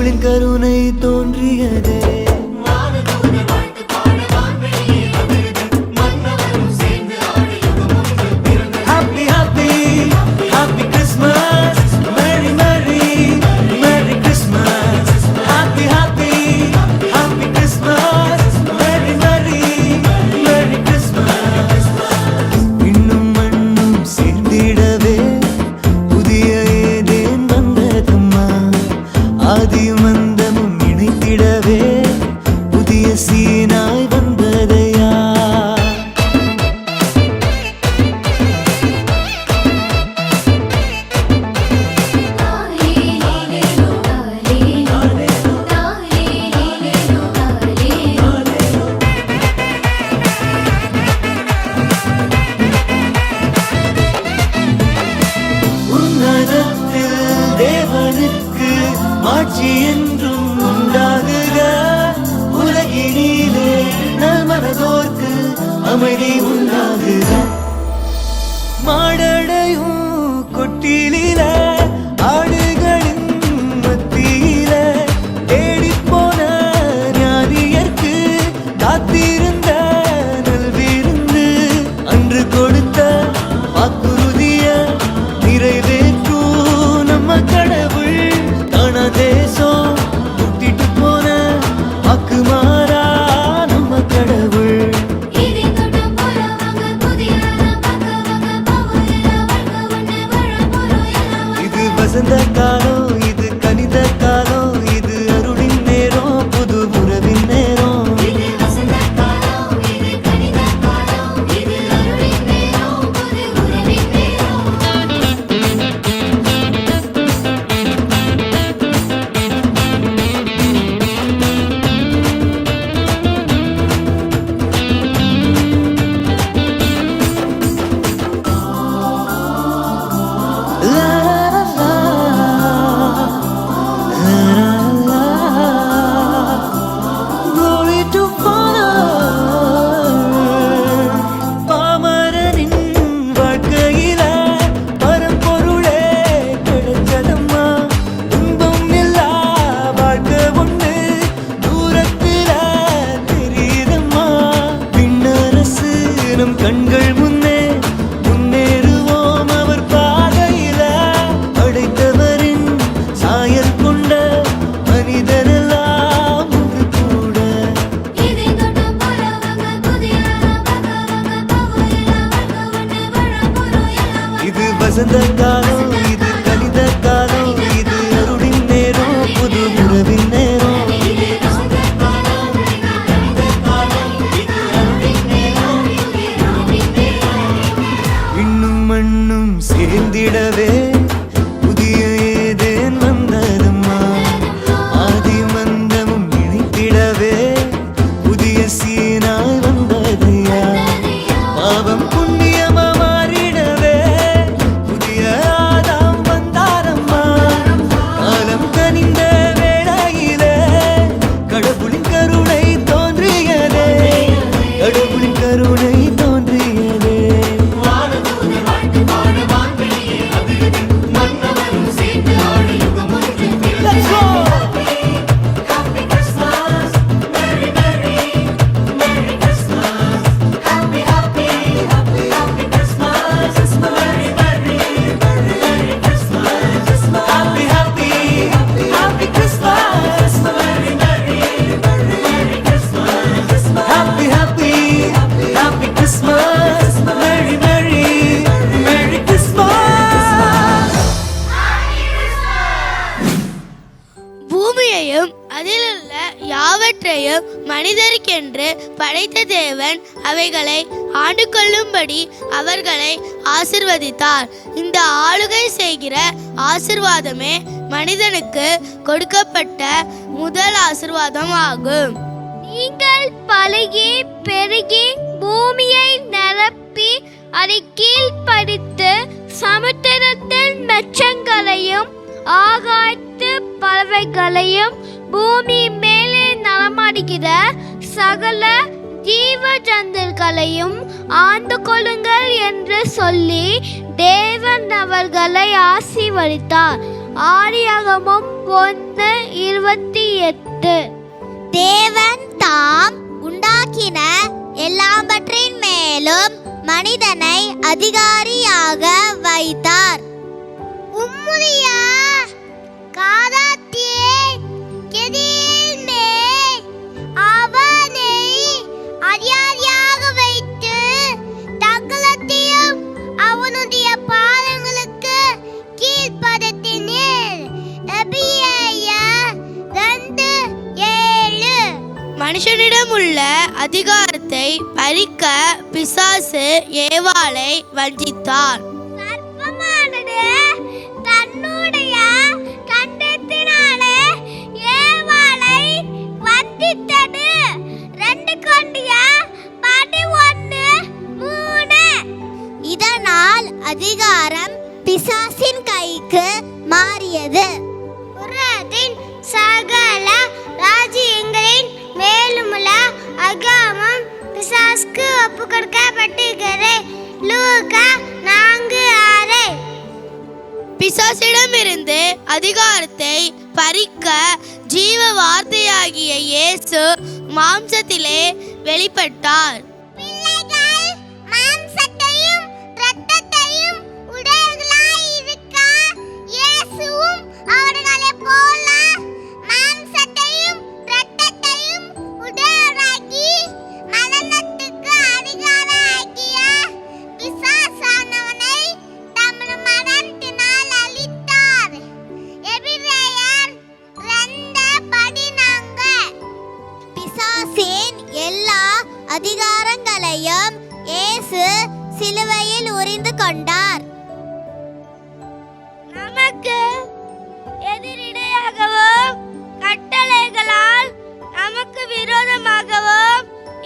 கடவுளின் கருணை தோன்றியதே. Happy happy happy Christmas, merry merry merry Christmas. Happy happy happy Christmas, merry merry merry Christmas. இன்னும் மண்ணும் சேர்ந்திடவே புதிய Eden வந்ததம்மா. ஆதியும் அந்தமும் இணைத்திடவே புதிய சீனாய் வந்ததையா. உன்னதத்தில் தேவனுக்கு மாட்சி என்றும் உண்டாகுக. உலகினிலே நல்மனதோர்க்கு அமைதி உண்டாகுக. மாடடையும் கொட்டிலில ஆடுகளின் மத்தியில தேடிப்போன ஞானியர்க்கு காத்திருந்த நல்விருந்து அன்று கொடுத்த வாக்குறுதிய நிறைவேற்றும் நம்ம கடவுள். தான தேசம் கூட்டிட்டு போன வாக்கு மாறா நம்ம கடவுள். இது வசந்த காலம், இது கனித காலம், இது அருளின் நேரம், புது உறவின் நேரம். கண்கள் முன்னே முன்னேறுவோம் அவர் பாதையில. அடைத்தவரின் சாயல் கொண்ட மனிதனெல்லாம் ஒன்று கூட. இது வசந்த காலம், இது கனித காலம், இது அருளின் நேரம், புது உறவின் நேரம். மண்ணும் சேர்ந்திடவே புதிய ஏதேன் வந்ததம்மா. ஆதி மந்தமும் இணைத்திடவே புதிய சீனாய் வந்ததையா. பாவம் புண்ணியமா மாறிடவே புதிய ஆதாம் வந்தாரம்மா. காலம் கனிந்த வேளையிலே கடவுளின் கருணை தோன்றியதே. கடவுளின் கருணை தோன்றியதே. பூமியையும் அதிலுள்ள யாவற்றையும் மனிதருக்கென்று படைத்த தேவன் அவைகளை ஆண்டு கொள்ளும்படி அவர்களை ஆசிர்வதித்தார். இந்த ஆளுகை செய்கிற ஆசிர்வாதமே மனிதனுக்கு கொடுக்கப்பட்ட முதல் ஆசிர்வாதம் ஆகும். நீங்கள் பலுகி பெருகி பூமியை நிரப்பி அதை கீழ்ப்படித்து சமுத்திரத்தின் மெச்சங்களையும் ஆகாயத்து பறவைகளையும் பூமி மேலே நடமாடுகிற சகல ஜீவ ஜந்துக்களையும் ஆண்டு கொள்ளுங்கள் என்று சொல்லி தேவன் அவர்களை ஆசீர்வதித்தார். ஆதியாகமம் 1:28. தேவன் தாம் உண்டாக்கின எல்லாவற்றின் மேலும் மனிதனை அதிகாரியாக வைத்தார். உம்முடைய காதத்தியே கெதியின் மேல் அவனை அதிகாரியாக வைத்து தகலத்தையும் அவனுடைய பாதங்களுக்கு கீழ்ப்படுத்தினீர். எபிரேயர் 2:7. மனுஷனிடம் உள்ள அதிகாரத்தை பறிக்க பிசாசு ஏவாளை வஞ்சித்தார். சர்ப்பமானது தன்னுடைய தண்டத்தினாலே ஏவாளை வஞ்சித்தது. 2 Corinthians 11:3. இதனால் அதிகாரம் பிசாசின் கைக்கு மாறியது. உலகத்தின் சகல ராஜ்யங்களின் மேலுமுள்ள அதிகாரம் பிசாசுக்கு ஒப்பு கொடுக்கப்பட்டிருக்கிறது. லூக்கா 4:6. பிசாசிடமிருந்து அதிகாரத்தை பறிக்க ஜீவ வார்த்தையாகிய இயேசு மாம்சத்திலே வெளிப்பட்டார். பிள்ளைகள் மாம்சத்தையும் இரத்தத்தையும் உடையவர்களாய் இருக்க இயேசுவும் அவர்களைப் போல மாம்சத்தையும் இரத்தத்தையும் உடையவராகி மரணத்துக்கு அதிகாரியாகிய பிசாசானவனை தமது மரணத்தினால் அழித்தார். எபிரேயர் 2:14. பிசாசின் எல்லா அதிகாரங்களையும் இயேசு சிலுவையில் உரிந்து கொண்டார். நமக்கு எதிரிடையாகவும் கட்டளைகளால் நமக்கு விரோதமாகவும்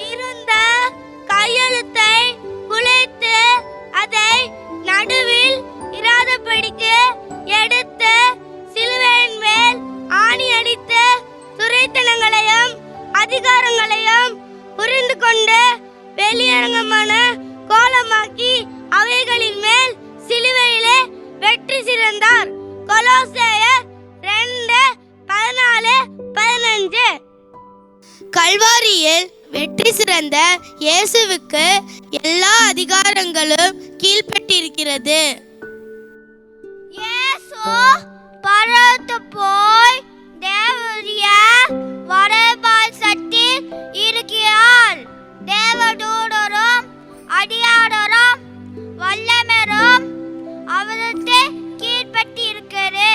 இருந்த கையெழுத்தை குலைத்து அதை நடுவில் இராதபடிக்கு எடுத்து சிலுவையின் மேல் ஆணி அடித்து துரைத்தனங்களையும் அதிகாரங்களையும் புரிந்து கொண்டு வெளியரங்கமான கோலமாக்கி அவைகளின் மேல் சிலுவையிலே வெற்றி சிறந்தார். கொலோசையர் 2:14-15. கல்வாரியில் வெற்றி சிறந்த இயேசுவுக்கு எல்லா அதிகாரங்களும் கீழ்ப்பட்டிருக்கிறது. இயேசு பரலோகத்து போய் தேவனுடைய வலதுபார்சத்தில் இருக்கிறார். தேவதூதரும் அடியாரும் வல்லமையும் அவருக்கு கீழ்ப்பட்டிருக்கிறது.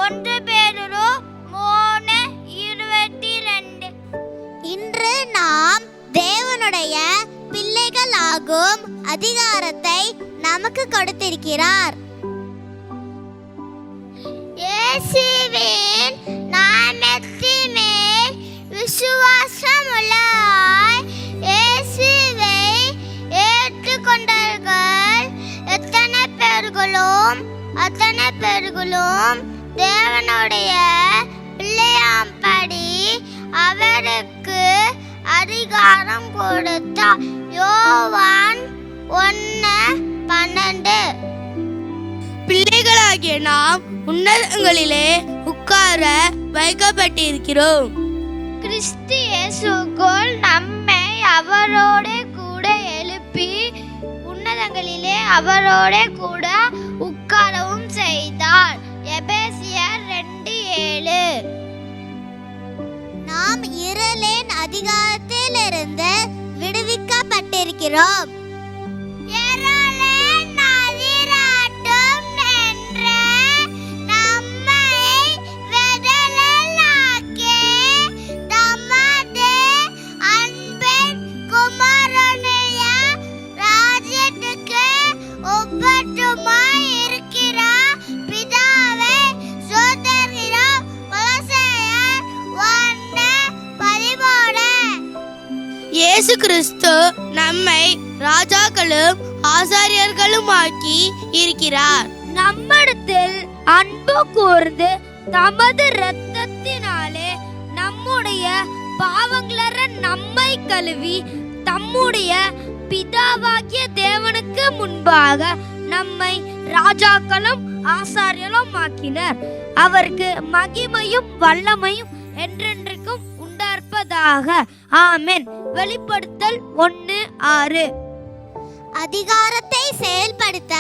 1 பேதுரு 3:22. இன்று நாம் தேவனுடைய பிள்ளைகளாகும் அதிகாரத்தை நமக்கு கொடுத்திருக்கிறார். இயேசுவின் நாமத்தின் மேல் விசுவாசம் உள்ளவராய் இயேசுவை ஏற்றுக்கொண்டவர்கள் எத்தனை பேர்களும் தேவனுடைய பிள்ளையாம்படி அவருக்கு அதிகாரம் கொடுத்தார். யோவான் 1:12. பிள்ளைகளாகிய நாம் உன்னதங்களிலே உட்கார வைக்கப்பட்டிருக்கிறோம். கிறிஸ்து இயேசுக்குள் நம்மை அவரோட கூட எழுப்பி உன்னதங்களிலே அவரோட கூட உட்காரவும் செய்தார். எபேசியர் 2:7. நாம் இருளின் அதிகாரத்திலிருந்து விடுவிக்கப்பட்டிருக்கிறோம். இயேசு கிறிஸ்து நம்மை ராஜாக்களும் ஆசாரியர்களுமாக்கி இருக்கிறார். நம்மிடத்தில் அன்பு கூர்ந்து தமது இரத்தத்தினாலே நம்முடைய பாவங்களற நம்மை கழுவி தம்முடைய பிதாவாகிய தேவனுக்கு முன்பாக நம்மை ராஜாக்களும் ஆசாரியர்களும் ஆக்கினர். அவருக்கு மகிமையும் வல்லமையும் என்றென்றைக்கும் உண்டார்ப்பதாக. ஆமென். வெளிப்படுத்தல் 1:6. அதிகாரத்தை செயல்படுத்த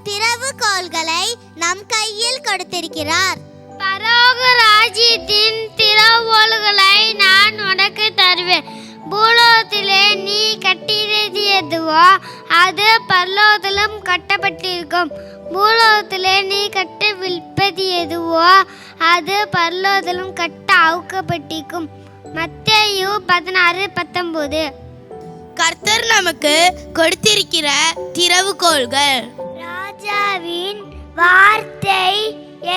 திறவுகோல்களை நம் கையில் கொடுத்திருக்கிறார். பரலோக ராஜ்யத்தின் திறவுகோல்களை நான் உனக்கு தருவேன். பூலோகத்திலே நீ கட்டியது எதுவோ அது பரலோகத்திலும் கட்டப்பட்டிருக்கும். பூலோகத்திலே நீ கட்டவிழ்ப்பது எதுவோ அது பரலோகத்திலும் கட்ட அவுக்கப்பட்டிருக்கும். மத்தேயு 16:19. கர்த்தர் நமக்கு கொடுத்திருக்கிற திறவுகோல்கள். ராஜாவின் வார்த்தை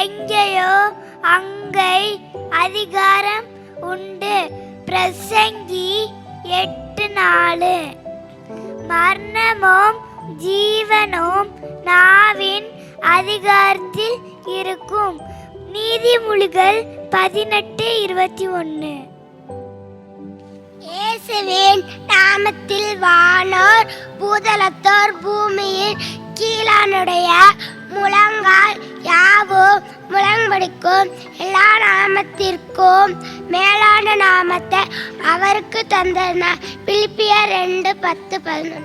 எங்கேயோ அங்கே அதிகாரம் உண்டு. பிரசங்கி 8:4. மரணமும் ஜீவனும் நாவின் அதிகாரத்தில் இருக்கும். நீதிமொழிகள் 18:21. இயேசுவின் நாமத்தில் வானோர் பூதலத்தோர் பூமியின் கீழானுடைய முழங்கால் யாவும் முழங்கடிக்கும். எல்லா நாமத்திற்கும் மேலான நாமத்தை அவருக்கு தந்தனர். பிலிப்பியர் 2:10-11.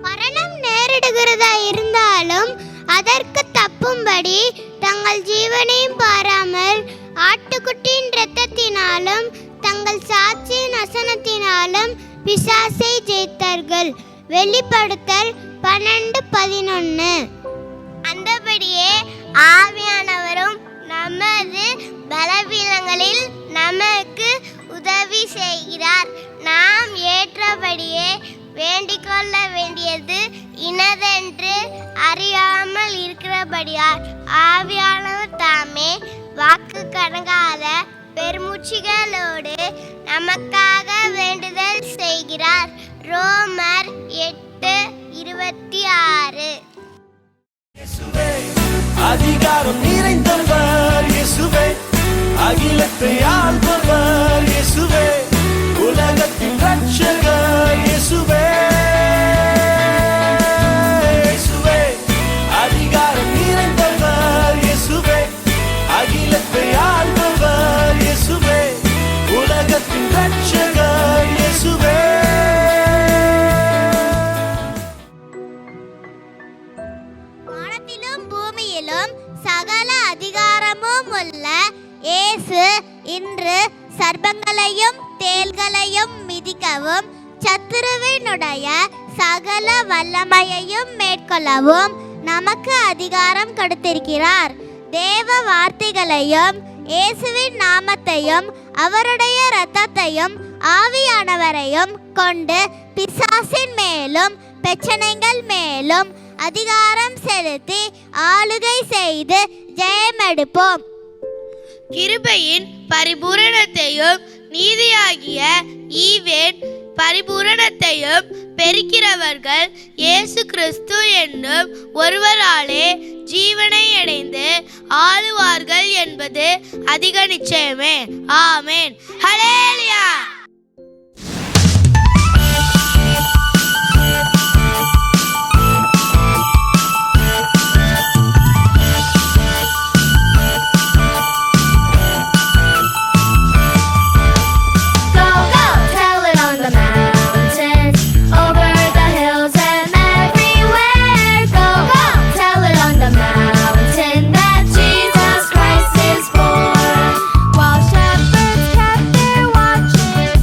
மரணம் நேரிடுகிறதா இருந்தாலும் அதற்கு தப்பும்படி தங்கள் ஜீவனையும் பாராமல் ஆட்டுக்குட்டியின் இரத்தத்தினாலும் தங்கள் சாட்சியின் வசனத்தினாலும் பிசாசை ஜெயித்தார்கள். வெளிப்படுத்தல் 12:11. அந்தபடியே ஆவியானவரும் நமது பலவீனங்களில் நமக்கு உதவி செய்கிறார். நாம் ஏற்றபடியே வேண்டிக் கொள்ள வேண்டியது இனதென்று அறியாமல் இருக்கிறபடியால் ஆவியானவர் தாமே வாக்கு கடங்காத பெருமூச்சுகளோடு நமக்காக வேண்டுதல் செய்கிறார். ரோமர் 8:26. அதிகாரம் நிறைந்தவர் இயேசுவே, அகிலத்தை ஆள்பவர் இயேசுவே, உலகத்தின் ரட்சகர் இயேசுவே. இயேசுவே அதிகாரம் நிறைந்தவர் இயேசுவே, அகிலத்தை ஆள்பவர் இயேசுவே, உலகத்தின் ரட்சகர் இயேசுவே. வானத்திலும் பூமியிலும் சகல அதிகாரமும் உள்ள இயேசு இன்று சர்ப்பங்களையும் தேள்களையும் மிதிக்கவும் சத்துருவினுடைய சகல வல்லமையையும் மேற்கொள்ளவும் நமக்கு அதிகாரம் கொடுத்திருக்கிறார். தேவ வார்த்தைகளையும் இயேசுவின் நாமத்தையும் அவருடைய இரத்தத்தையும் ஆவியானவரையும் கொண்டு பிசாசின் மேலும் பிரச்சனைகள் மேலும் அதிகாரம் செலுத்தி ஆளுகை செய்து ஜெயமெடுப்போம். கிருபையின் பரிபூரணத்தையும் நீதியாகிய ஈவேன் பரிபூரணத்தையும் பெருக்கிறவர்கள் இயேசு கிறிஸ்து என்னும் ஒருவராலே ஜீவனை அடைந்து ஆளுவார்கள் என்பது அதிக நிச்சயமே. ஆமென். ஹல்லேலூயா. While shepherds kept their watches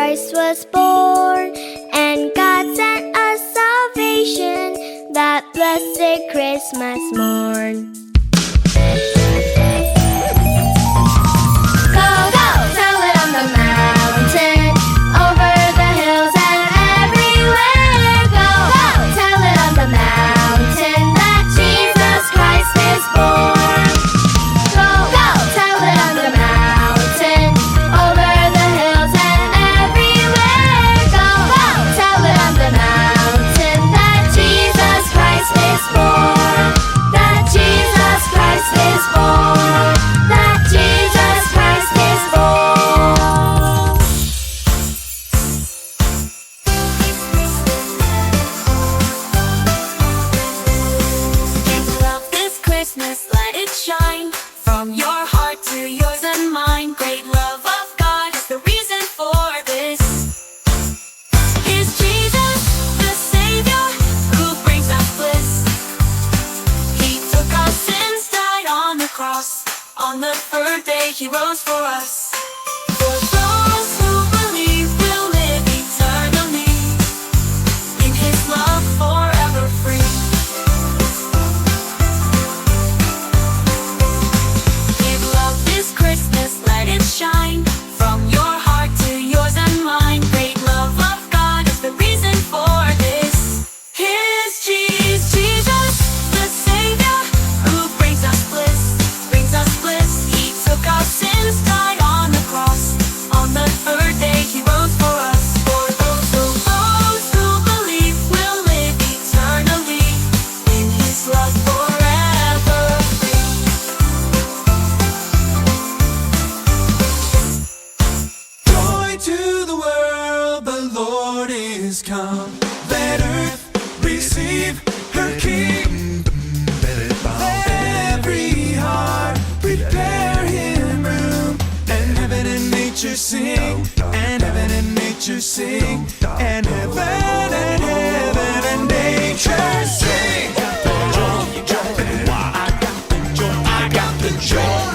Christ was born, and God sent us salvation that blessed Christmas morn. Go, go, tell it on the mountain, over the hills and everywhere. Go, go, tell it on the mountain that Jesus Christ is born. Go, go, tell it on the mountain, over the hills and everywhere. Go, go, tell it on the mountain that Jesus Christ is born. That Jesus Christ is born. That Jesus Christ is born. Give love this Christmas, let it shine from your heart to yours and mine. Great love of God is the reason for this. Here's Jesus, the Savior, who brings us bliss. He took our sins, died on the cross. On the third day he rose for us. For those who believe will live eternally in his love forever free. Give love this Christmas, let it shine from your heart to yours and mine. Great love of God is the reason for this. Here's Jesus, the Savior, who brings us bliss, brings us bliss. He took our sins, died on the cross. On the third day he rose for us. For those who believe will live eternally in his love forever free. Joy to the world, the Lord is come. Let earth receive her King. Let every heart prepare him room. And heaven and nature sing. And heaven and nature sing. And heaven and nature sing. I got the joy.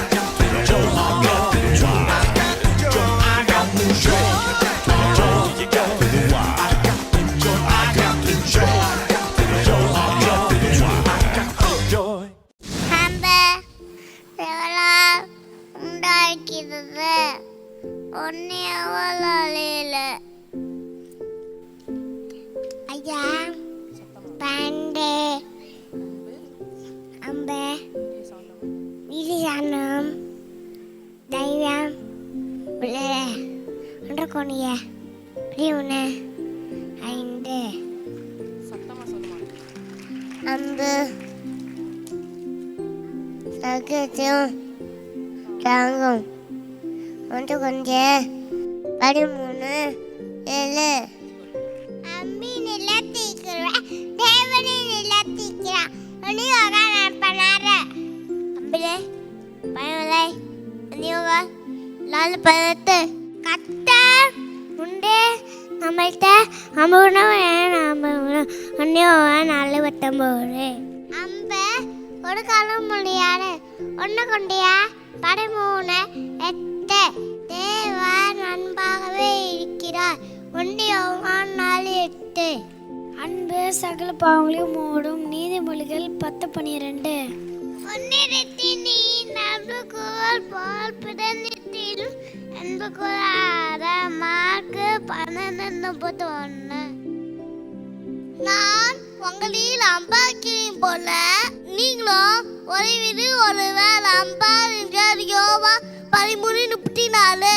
அந்த தேவனால் உண்டாக்கிறது ஒன்னியவளாலேல ஐயா பண்டே அம்ப விரியானம் தைரியம் பிள்ளை ஒன்று கொனிய பிரிவுன ஐந்து அம்பு சகஜம் தாங்கும் ஒன்று கொஞ்சம் 13 7 அம்பி நிலத்திக்கிறான் தேவனை நிலத்திக்கிறான் ஒன்னி நான் பண்ணார அம்பிலே பயமலை அந்நியோகா 4 கத்த உண்டே நம்மள்கிட்ட அம்புணவு அந்நியோகா 4 19 அம்ப ஒரு காலம் முடியாது ஒன்று கொண்டியா 13 8 தேவன் அன்பாகவே இருக்கிறார் ஒன்று யோவான் 4:8 அன்பு சகல பாவங்களையும் மூடும். நீதிமொழிகள் 10:12. நீ நம்பு கூறல் போல் பிறந்திலும் அன்பு கூறாத மார்க்கு 12:31 நான் உங்களில் அம்பாக்கிறேன் போல நீங்களும் ஒருவர் அம்பாவின்றார் யோவா 13:34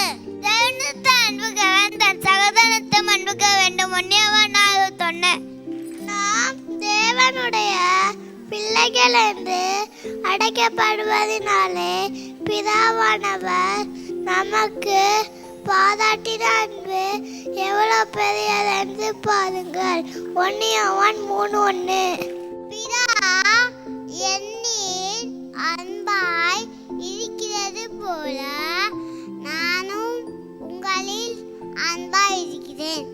தேவனத்தை அன்புகவன் தன் சகோதரத்தை அன்புக வேண்டும் ஒன்னியவன் சொன்னேன் நாம் தேவனுடைய பிள்ளைகள் என்று அழைக்கப்படுவதனாலே பிதாவானவர் நமக்கு பாராட்டின அன்பு எவ்வளவு பெரியது என்று பாருங்கள் 1 யோவான் 3:1 பிதா என்னில் அன்பாய் இருக்கிறது போல நானும் உங்களில் அன்பாய் இருக்கிறேன்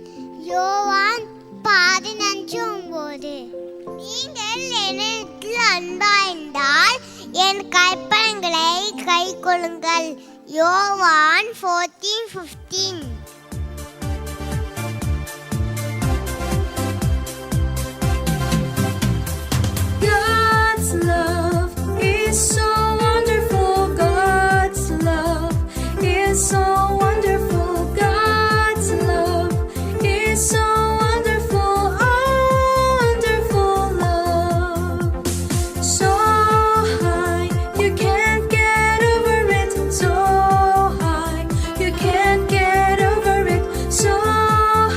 யோவான் 11:9 நீங்கள் என்னிடத்தில் அன்பாயிருந்தால் என் கற்பனைகளை கைக்கொள்ளுங்கள் யோவான் 14:15 is so wonderful. God's love is so wonderful. Oh, wonderful love. So high, you can't get over it. So high, you can't get over it. So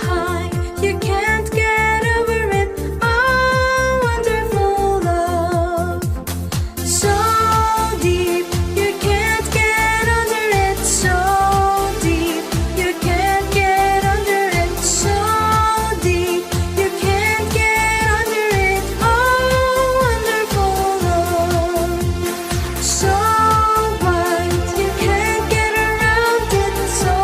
high, you can't get over it. Oh, wonderful love. So deep, you can't get under it. So deep, you can't get under it. So deep, you can't get under it. Oh, wonderful love. So wide, you can't get around it. So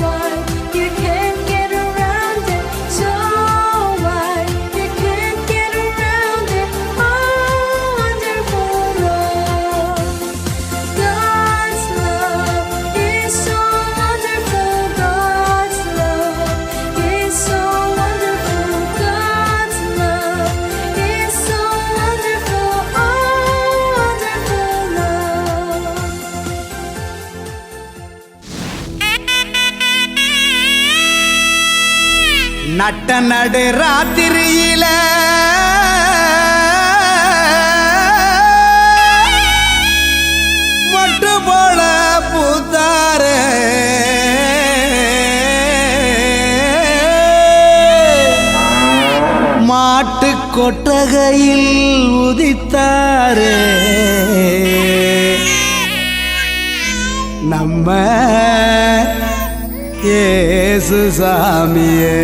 wide, you can't get around it. So wide, you can't get around it. Oh, wonderful love. God's love is so wonderful. God's love is so wonderful. God's love is so wonderful. Oh, wonderful love. நட்ட நடு ராத்திரியில மொட்டு போல பூத்தாரே மாட்டு கொட்டகையில் உதித்தாரே நம்ம இயேசு சாமியே.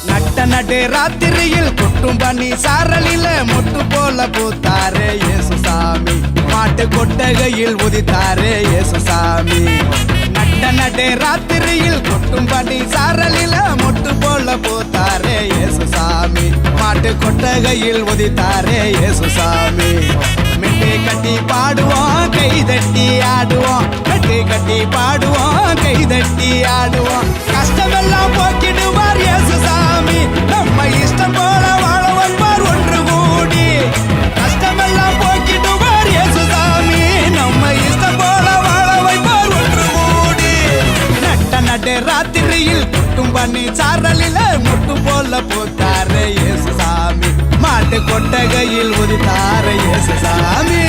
நட்ட நடு ராத்திரியில் கொட்டும் பனி சாரலில மொட்டு போல பூத்தாரே இயேசு சாமி. மாட்டு கொட்டகையில் உதித்தாரே இயேசு சாமி. நட்ட நடு ராத்திரியில் கொட்டும் பனி சாரலில மொட்டு போல பூத்தாரே இயேசு சாமி. மாட்டு கொட்டகையில் உதித்தாரே இயேசு சாமி. மெட்டு கட்டி பாடுவோம் கை தட்டி ஆடுவோம். மெட்டு கட்டி பாடுவோம் கை தட்டி ஆடுவோம். கஷ்டமெல்லாம் போக்கிடுவார் இயேசு சாமி. நம்ம இஷ்டம் போல வாழ வைப்பார் ஒன்று கூடி. கஷ்டமெல்லாம் போக்கிடுவார் இயேசு சாமி. நம்ம இஷ்டம் போல வாழ வைப்பார் ஒன்று கூடி. நட்ட நடு ராத்திரியில் கொட்டும் பனி சாரலில முட்டு போல பூத்தாரே இயேசு சாமி. மாட்டு கொட்டகையில் உதித்தாரே இயேசு சாமி.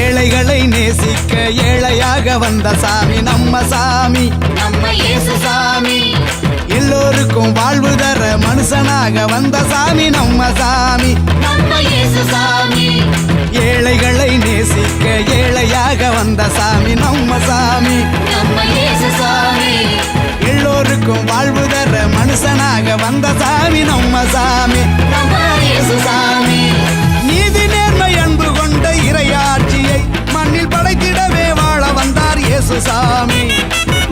ஏழைகளை நேசிக்க ஏழையாக வந்த சாமி நம்ம சாமி. நம்ம இயேசு சாமி. எல்லோருக்கும் வாழ்வு தர மனுஷனாக வந்த சாமி நம்ம சாமி. நம்ம இயேசு சாமி. ஏழைகளை நேசிக்க ஏழையாக வந்த சாமி நம்ம சாமி. நம்ம இயேசு சாமி. எல்லோருக்கும் வாழ்வு தர மனுஷனாக வந்த சாமி நம்ம சாமி. நம்ம இயேசு சாமி. நீதி நேர்மை அன்பு கொண்ட இறையாட்சியை மண்ணில் படைத்திடவே வாழ வந்தார் இயேசு சாமி.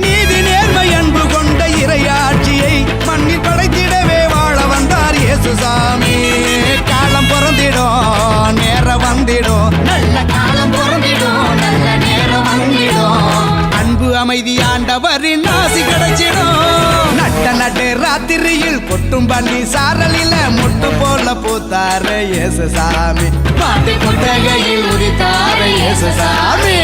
நீதி நேர்மை அன்பு கொண்ட இறையாட்சியை மண்ணில் படைத்திடவே வாழ வந்தார் இயேசு சாமி. காலம் பிறந்திடும் நேரம் வந்திடும். நல்ல காலம் பிறந்திடும். நல்ல நேரம் வந்திடும். அன்பு அமைதி ஆண்டவரின் ஆசி கிடைச்சிடும். நட்ட நட்டு ராத்திரியில் கொட்டும் பனி சாரலில முட்டு போல பூத்தாரே இயேசு சாமி. மாட்டு கொட்டகையில் உதித்தாரே இயேசு சாமி.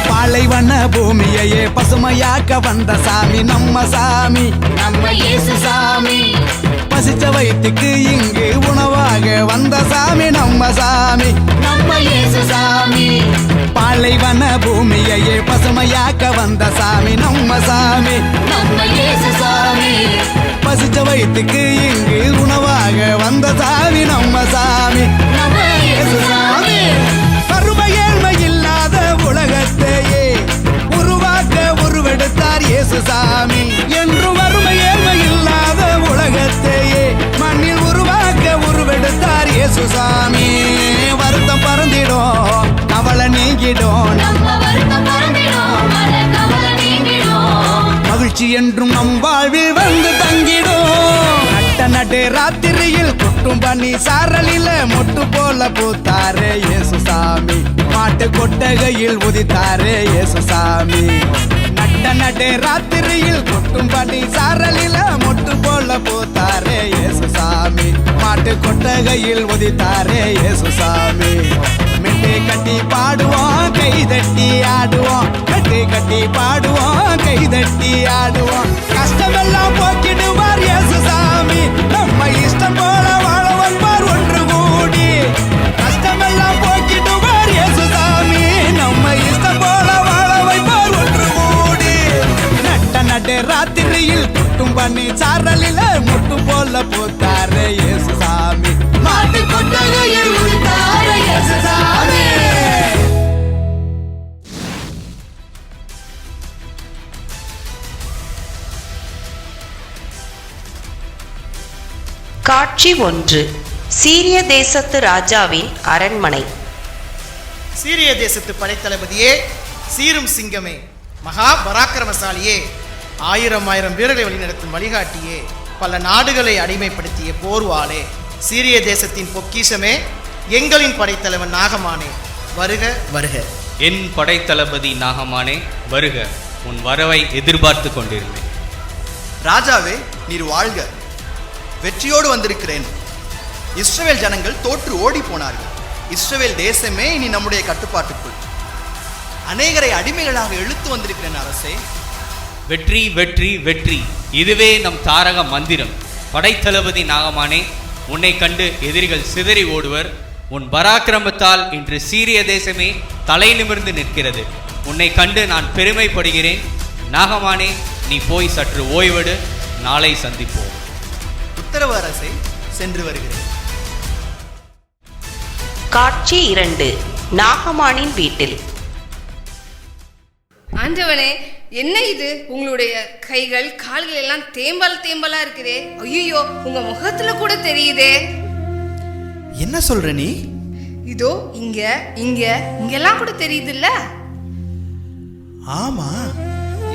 பாலைவன பூமியையே பசுமையாக்க வந்த சாமி நம்ம சாமி, நம்ம இயேசு சாமி. பசிச்ச வயிற்றுக்கு இங்கு உணவாக வந்த சாமி நம்ம சாமி, நம்ம இயேசு சாமி. பாலைவன பூமியையே பசுமையாக்க வந்த சாமி நம்ம சாமி, நம்ம இயேசு சாமி. பசிச்ச வயிற்றுக்கு இங்கு உணவாக வந்த சாமி நம்ம சாமி, நம்ம இயேசு சாமி. வறுமை ஏழ்மை இல்லாத உலகத்தையே உருவாக்க உருவெடுத்தார் இயேசு சாமி. என்று வறுமை ஏழ்மை இல்லாத உலகத்தையே மண்ணில் உருவாக்க உருவெடுத்தார் இயேசு சாமி. வருத்தம் பறந்திடும் கவலை நீங்கிடும், மகிழ்ச்சி என்றும் நம் வாழ்வில் வந்து தங்கிடும். நட்ட நடு ராத்திரியில் கொட்டும் பனி சாரலில மொட்டு போல பூத்தாரே இயேசு சாமி. மாட்டு கொட்டகையில் உதித்தாரே இயேசு சாமி. நட்ட நடு ராத்திரியில் கொட்டும் பனி சாரலில மொட்டு போல பூத்தாரே இயேசு சாமி. மாட்டு கொட்டகையில் உதித்தாரே இயேசு சாமி. மெட்டு கட்டி பாடுவோம் கை தட்டி ஆடுவோம், மெட்டு கட்டி பாடுவோம் கை தட்டி ஆடுவோம். கஷ்டமெல்லாம் போக்கிடுவார் இயேசு சாமி. நம்ம இஷ்டம் போல வாழ வைப்பார் ஒன்று கூடி. கஷ்டமெல்லாம் போக்கிடுவார் இயேசு சாமி. நம்ம இஷ்டம் போல வாழ வைப்பார் ஒன்று கூடி. நட்ட நடு ராத்திரியில் கொட்டும் பண்ணி சாரலில முட்டு போல பூத்தாரே இயேசு சாமி. மாட்டு கொட்டகையில் உதித்தாரே இயேசு சாமி. காட்சி 1. சீரிய தேசத்து ராஜாவின் அரண்மனை. சீரிய தேசத்து படைத்தளபதியே, சீரும் சிங்கமே, மகா பராக்கிரமசாலியே, ஆயிரம் வீரர்களை வழிநடத்தும் வழிகாட்டியே, பல நாடுகளை அடிமைப்படுத்திய போர்வாளே, சீரிய தேசத்தின் பொக்கிஷமே, எங்களின் படைத்தலைவன் நாகமானே, வருக வருக. என் படைத்தளபதி நாகமானே வருக, உன் வரவை எதிர்பார்த்து கொண்டிருந்தேன். ராஜாவே, நீர் வாழ்க. வெற்றியோடு வந்திருக்கிறேன். இஸ்ரவேல் ஜனங்கள் தோற்று ஓடி போனார்கள். இஸ்ரவேல் தேசமே இனி நம்முடைய கட்டுப்பாட்டுக்குள். அநேகரை அடிமைகளாக இழுத்து வந்திருக்கிறேன் அரசே. வெற்றி வெற்றி வெற்றி, இதுவே நம் தாரக மந்திரம். படைத்தளபதி நாகமானே, உன்னை கண்டு எதிரிகள் சிதறி ஓடுவர். உன் பராக்கிரமத்தால் இன்று சீரிய தேசமே தலை நிமிர்ந்து நிற்கிறது. உன்னை கண்டு நான் பெருமைப்படுகிறேன். நாகமானே, நீ போய் சற்று ஓய்வெடு. நாளை சந்திப்போம். உத்தரவு அரசே, சென்று வருகிறேன். காட்சி 2. நாகமானின் வீட்டில். ஆண்டவனே, என்ன இது? உங்களுடைய கைகள் கால்கள் எல்லாம் தேம்பலா இருக்குதே. ஐயோ, உங்க முகத்துல கூட தெரியுதே. என்ன சொல்ற நீ? இதோ இங்க இங்க இங்கெல்லாம் கூட தெரியுது இல்ல? ஆமா,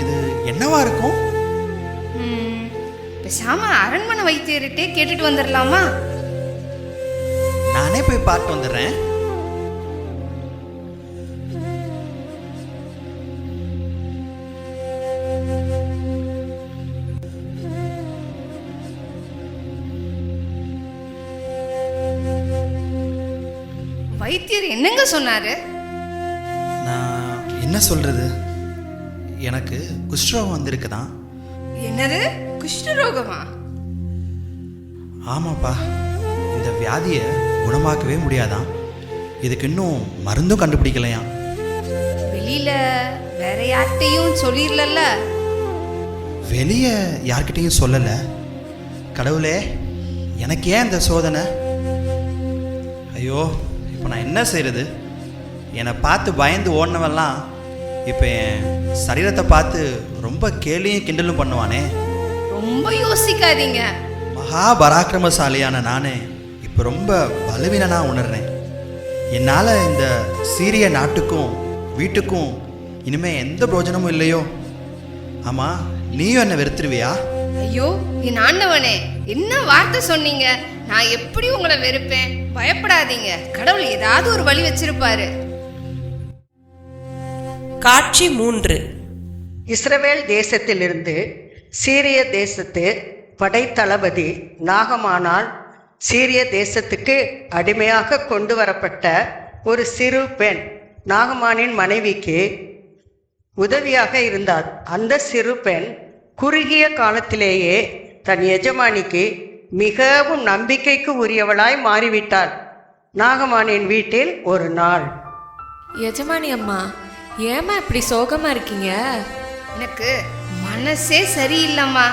இது என்னவா இருக்கும்? பேசாம அரண்மனை வைத்தியர்கிட்டே கேட்டுட்டு வந்துடலாமா? நானே போய் பார்த்து வந்துடுறேன். வைத்தியர் என்னங்க சொன்னாரு? நான் என்ன சொல்றது, எனக்கு குஷ்டரோகம் வந்திருக்குதான். என்னது, குஷ்டரோகமா? ஆமாப்பா, இந்த வியாதியை குணமாக்கவே முடியாதான். இதுக்கு இன்னும் மருந்தும் கண்டுபிடிக்கலையாம். வெளியில வேற யார்கிட்டையும் சொல்லிடல? வெளியே யார்கிட்டையும் சொல்லலை. கடவுளே, எனக்கு ஏன் இந்த சோதனை? ஐயோ, இப்போ நான் என்ன செய்கிறது? என்னை பார்த்து பயந்து ஓடினவெல்லாம் இப்போ என் சரீரத்தை பார்த்து ரொம்ப கேலியும் கிண்டலும் பண்ணுவானே. ரொம்ப யோசிக்காதீங்க. மகா பராக்கிரமசாலியான நானே இப்போ ரொம்ப பலவீனனாக உணர்றேன். என்னால் இந்த சீரிய நாட்டுக்கும் வீட்டுக்கும் இனிமேல் எந்த பிரயோஜனமும் இல்லையோ. ஆமாம், நீயும் என்னை வெறுத்துருவியா? ஐயோ, என் ஆண்டவனே, என்ன வார்த்தை சொன்னீங்க? நான் எப்படி உங்களை வெறுப்பேன்? பயப்படாதீங்க, கடவுள் ஏதாவது ஒரு வழி வச்சிருப்பாரு. காட்சி 3. இஸ்ரவேல் தேசத்திலிருந்து சீரிய தேசத்து படைத்தளபதி நாகமானால் சீரிய தேசத்துக்கு அடிமையாக கொண்டு வரப்பட்ட ஒரு சிறு பெண் நாகமானின் மனைவிக்கு உதவியாக இருந்தார். அந்த சிறு பெண் குறுகிய காலத்திலேயே தன் எஜமானிக்கு மிகவும் நம்பிக்கைக்கு உரியவளாய் மாறிவிட்டாள். நாகமானின் வீட்டில் ஒரு நாள், எஜமானி அம்மா, ஏம்மா இப்படி சோகமா இருக்கீங்க? எனக்கு மனசே சரியில்லைம்மா.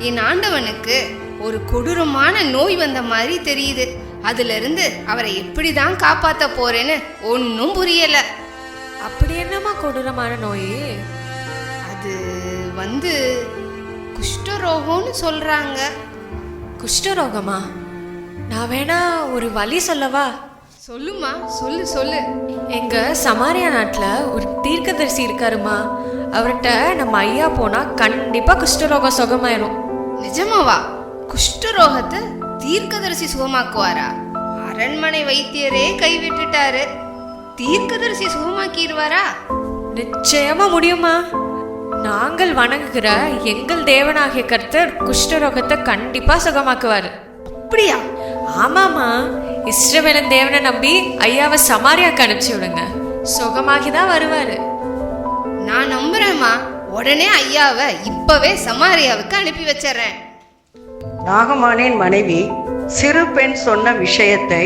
என் ஆண்டவனுக்கு ஒரு கொடூரமான நோய் வந்த மாதிரி தெரியுது. அதுல இருந்து அவரை எப்படிதான் காப்பாத்த போறேன்னு ஒன்னும் புரியல. அப்படி என்னம்மா கொடூரமான நோய்? அது வந்து குஷ்டரோகம்னு சொல்றாங்க. குஷ்டரோகமா? நான் வேணா ஒரு வழி சொல்லவா? சொல்லுமா, சொல்லு சொல்லு. எங்க சமாரியா நாட்டுல ஒரு தீர்க்கதரிசி இருக்காருமா. அவர்கிட்ட நம்ம ஐயா போனா கண்டிப்பா குஷ்டரோகம் சுகமாயிரும். நிஜமாவா? குஷ்டரோகத்தை தீர்க்கதரிசி சுகமாக்குவாரா? அரண்மனை வைத்தியரே கைவிட்டுட்டாரு, தீர்க்கதரிசி சுகமாக்கிடுவாரா? நிச்சயமா முடியுமா? நாங்கள் வணங்குகிற எங்கள் தேவனாகிய கர்த்தர் குஷ்டரோகத்தை கண்டிப்பா சுகமாக்குவாரு. அப்படியா? ஆமாமா, இஸ்ரவேலின் தேவனை நம்பி ஐயாவை சமாரியாக்கு அனுப்பிச்சு விடுங்க, சுகமாகிதான் வருவாரு. நான் நம்புறேம்மா. உடனே ஐயாவை இப்பவே சமாரியாவுக்கு அனுப்பி வச்சிடறேன். நாகமானின் மனைவி சிறு பெண் சொன்ன விஷயத்தை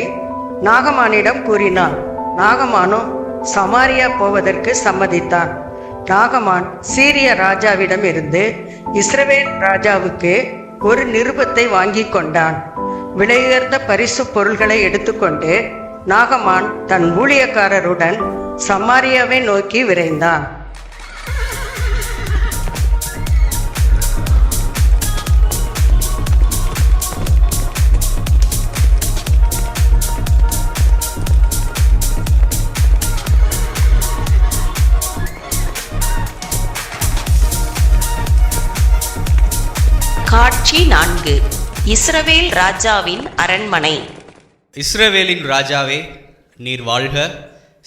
நாகமானிடம் கூறினாள். நாகமானும் சமாரியா போவதற்கு சம்மதித்தான். நாகமான் சீரிய ராஜாவிடம் இருந்து இஸ்ரவேல் ராஜாவுக்கு ஒரு நிருபத்தை வாங்கி கொண்டான். விலையுயர்ந்த பரிசு பொருள்களை எடுத்துக்கொண்டு நாகமான் தன் ஊழியக்காரருடன் சமாரியாவை நோக்கி விரைந்தான். காட்சி 4. இஸ்ரவேல் ராஜாவின் அரண்மனை. இஸ்ரவேலின் ராஜாவே, நீர் வாழ்க.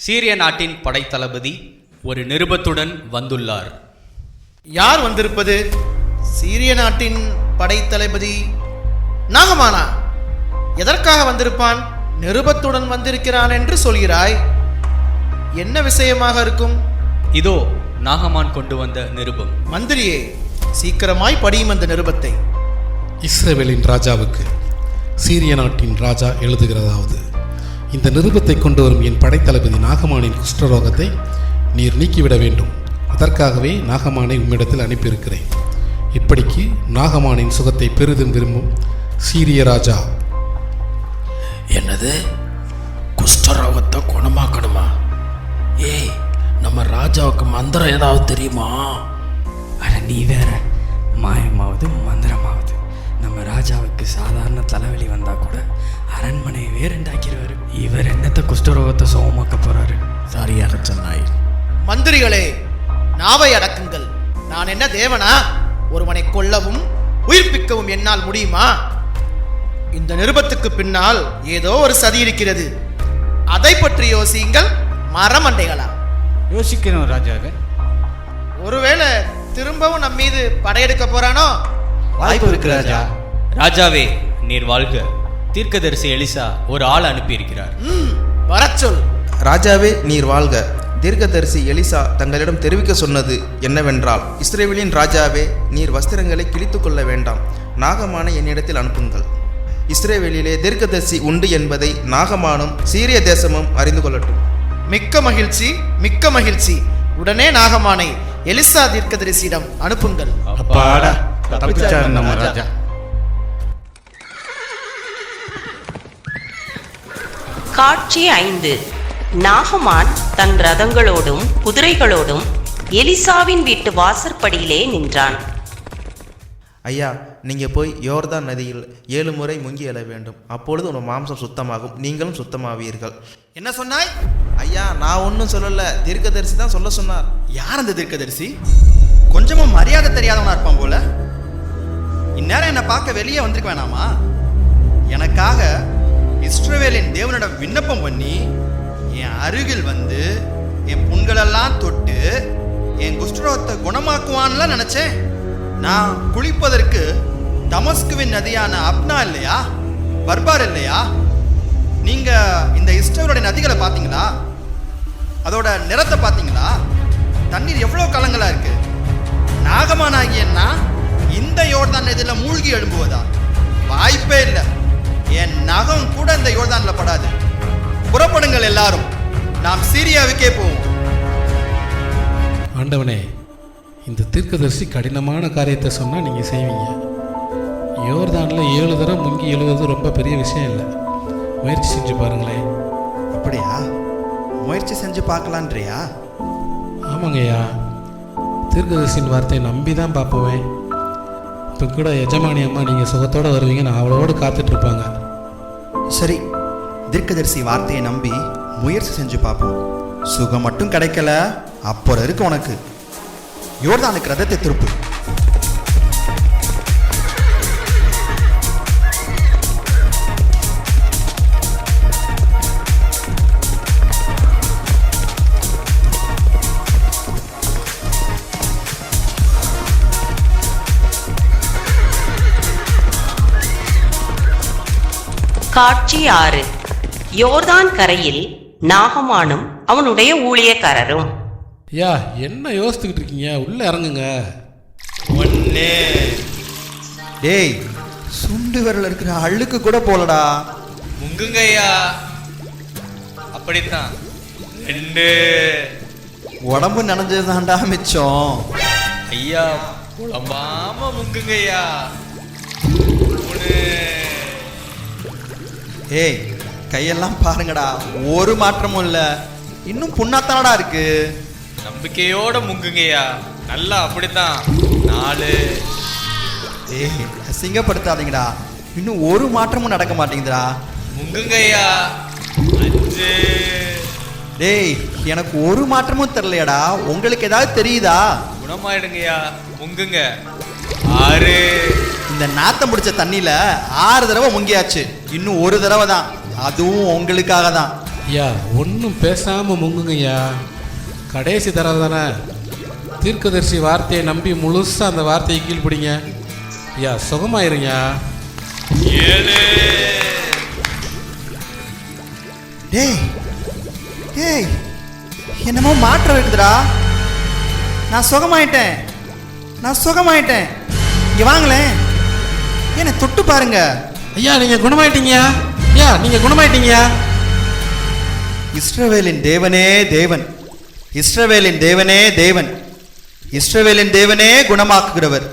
சீரிய நாட்டின் படைத்தளபதி ஒரு நிருபத்துடன் வந்துள்ளார். யார் வந்திருப்பது? சீரிய நாட்டின் படைத்தளபதி நாகமானா? எதற்காக வந்திருப்பான்? நிருபத்துடன் வந்திருக்கிறான் என்று சொல்கிறாய். என்ன விஷயமாக இருக்கும்? இதோ நாகமான் கொண்டு வந்த நிருபம். மந்திரியே, சீக்கிரமாய் படியும் அந்த நிருபத்தை. இஸ்ரவேலின் ராஜாவுக்கு சீரிய நாட்டின் ராஜா எழுதுகிறதாவது: இந்த நிருபத்தை கொண்டு வரும் என் படைத்தளபதி நாகமானின் குஷ்டரோகத்தை நீர் நீக்கிவிட வேண்டும். அதற்காகவே நாகமானை உம்மிடத்தில் அனுப்பியிருக்கிறேன். இப்படிக்கு நாகமானின் சுகத்தை பெரிதும் விரும்பும் சீரிய ராஜா. என்னது? குஷ்டரோகத்தை குணமாக்கணுமா? ஏய், நம்ம ராஜாவுக்கு மந்திரம் ஏதாவது தெரியுமா? அட நீ வேற, மாயமாவது மந்திரமாவது. நம்ம ராஜாவுக்கு சாதாரண தலைவலி வந்தா கூட அரண்மனையவே ரெண்டாக்கிடுவாரு. இவர் என்னத்தை குஷ்டரோகத்தை சுகமாக்க போறாரு? சரியாக சொன்னாய். மந்திரிகளே, நாவை அடக்குங்கள். நான் என்ன தேவனா? ஒருவனை கொல்லவும் உயிர்ப்பிக்கவும் என்னால் முடியுமா? இந்த நிருபத்துக்கு பின்னால் ஏதோ ஒரு சதி இருக்கிறது. அதை பற்றி யோசியுங்கள் மரமண்டைகளா. யோசிக்கணும் ராஜாவே. ஒருவேளை திரும்பவும் நம் மீது படையெடுக்க போறானோ? வாய்ப்பு இருக்கு ராஜா. ராஜாவே, நீர் வாழ்க. தீர்க்கதரிசி எலிசா ஒரு ஆள் அனுப்பியிருக்கிறார். வரச் சொல். ராஜாவே, நீர் வாழ்க. தீர்க்கதரிசி எலிசா தங்களிடம் தெரிவிக்க சொன்னது என்னவென்றால், இஸ்ரவேலின் ராஜாவே, நீர் வஸ்திரங்களை கிழித்து கொள்ள வேண்டாம். நாகமானை என்னிடத்தில் அனுப்புங்கள். இஸ்ரவேலிலே தீர்க்கதரிசி உண்டு என்பதை நாகமானும் சீரிய தேசமும் அறிந்து கொள்ளட்டும். மிக்க மகிழ்ச்சி, மிக்க மகிழ்ச்சி. உடனே நாகமானை எலிசா தீர்க்கதரிசியிடம் அனுப்புங்கள். அப்பாடா, தப்பிச்சாரு நம்ம ராஜா. காட்சி 5. நாகமான் தன் ரதங்களோடும் குதிரைகளோடும் எலிசாவின் வீட்டு வாசற்படியிலே நின்றான். ஐயா, நீங்கள் போய் யோர்தான் நதியில் 7 முறை முங்கி எழ வேண்டும். அப்பொழுது உங்கள் மாம்சம் சுத்தமாகும், நீங்களும் சுத்தமாவீர்கள். என்ன சொன்னாய்? ஐயா, நான் ஒன்றும் சொல்லலை, தீர்க்கதரிசி தான் சொல்ல சொன்னார். யார் அந்த தீர்க்கதரிசி? கொஞ்சமும் மரியாதை தெரியாதவனா இருப்பான் போல. இந்நேரம் என்னை பார்க்க வெளியே வந்திருக்க வேணாமா? எனக்காக இஸ்ரவேலின் தேவனிடம் விண்ணப்பம் பண்ணி என் அருகில் வந்து என் புண்களெல்லாம் தொட்டு என் குஷ்டரோகத்தை குணமாக்குவான்லாம் நினைச்சேன். நான் குளிப்பதற்கு தமஸ்குவின் நதியான அப்னா இல்லையா, பர்பார் இல்லையா? நீங்க இந்த இஸ்ரவேலுடைய நதிகளை பார்த்தீங்களா? அதோட நிறத்தை பார்த்தீங்களா? தண்ணீர் எவ்வளோ கலங்களா இருக்கு. நாகமானாகிய நான் இந்த யோர்தான் இதில் மூழ்கி எழும்புவதா? வாய்ப்பே இல்லை. என் நகம் கூட இந்த யோர்தான்ல படாது. புறப்படுங்கள் எல்லாரும், நாம் சீரியாவுக்கே போவோம். ஆண்டவனே, இந்த தீர்க்கதரிசி கடினமான காரியத்தை சொன்னால் நீங்கள் செய்வீங்க. யோர்தானில் 7 தடவை முங்கி எழுவது ரொம்ப பெரிய விஷயம் இல்லை. முயற்சி செஞ்சு பாருங்களேன். அப்படியா? முயற்சி செஞ்சு பார்க்கலான்றியா? ஆமாங்கய்யா, தீர்க்கதரிசியின் வார்த்தையை நம்பி தான் பார்ப்போவேன். இப்போ கூட எஜமானி அம்மா நீங்கள் சுகத்தோடு வருவீங்க, நான் அவளோடு காத்துட்ருப்பாங்க. சரி, தீர்க்கதரிசி வார்த்தையை நம்பி முயற்சி செஞ்சு பார்ப்போம். சுகம் மட்டும் கிடைக்கல, அப்புறம் இருக்கு உனக்கு. யோர்தானுக்கு ரதத்தை திருப்பு. காட்சி 6. யோர்தான் கரையில் நாகமானும் அவனுடைய ஊழியக்காரரும். ஐயா, என்ன யோசித்துக்கிட்டு இருக்கீங்க? உள்ள இறங்குங்க. ஒன்னே. டேய், சுண்டு விரல் இருக்கிற அழுக்கு கூட போலடா. முங்குங்க ஐயா. அப்படித்தான். 2. உடம்பு நனைஞ்சதுதான்டா மிச்சம். ஐயா, புலம்பாம முங்குங்க ஐயா. 3. ஏய், கையெல்லாம் பாருங்கடா, ஒரு மாற்றமும் இல்லை. இன்னும் புண்ணாத்தானடா இருக்கு. நம்பிக்கையோட முங்குங்கய்யா. நல்லா அப்படித்தான். 4. ஏய், அசிங்கப்படுத்தாதீங்கடா, இன்னும் ஒரு மாற்றமும் நடக்க மாட்டேங்குதுடா. முங்குங்கய்யா. 5. டேய், எனக்கு ஒரு மாற்றமும் தெரியலையாடா. உங்களுக்கு ஏதாவது தெரியுதா? குணமாயிடுங்கய்யா. முங்குங்க. 6. இந்த நாத்தம் பிடிச்ச தண்ணியில 6 தடவை முங்கியாச்சு. இன்னும் ஒரு தடவை தான், அதுவும் உங்களுக்காக தான். ஐயா, ஒன்றும் பேசாமல் முங்குங்கய்யா. கடைசி தடவை தானே. தீர்க்கதரிசி வார்த்தையை நம்பி முழுசாக அந்த வார்த்தையை கீழ்பிடிங்க. ஐயா, சுகமாயிருங்க. 7. டேய் டேய், என்னமோ மாற்றம் இருக்குதுடா. நான் சுகமாயிட்டேன், நான் சுகமாயிட்டேன். இங்க வாங்களேன், என்ன தொட்டு பாருங்க. ஐயா, நீங்கள் குணமாயிட்டீங்கயா. ஐயா, நீங்கள் குணமாயிட்டீங்கயா. இஸ்ரவேலின் தேவனே தேவன், இஸ்ரவேலின் தேவனே தேவன், இஸ்ரவேலின் தேவனே குணமாக்குகிறவர்.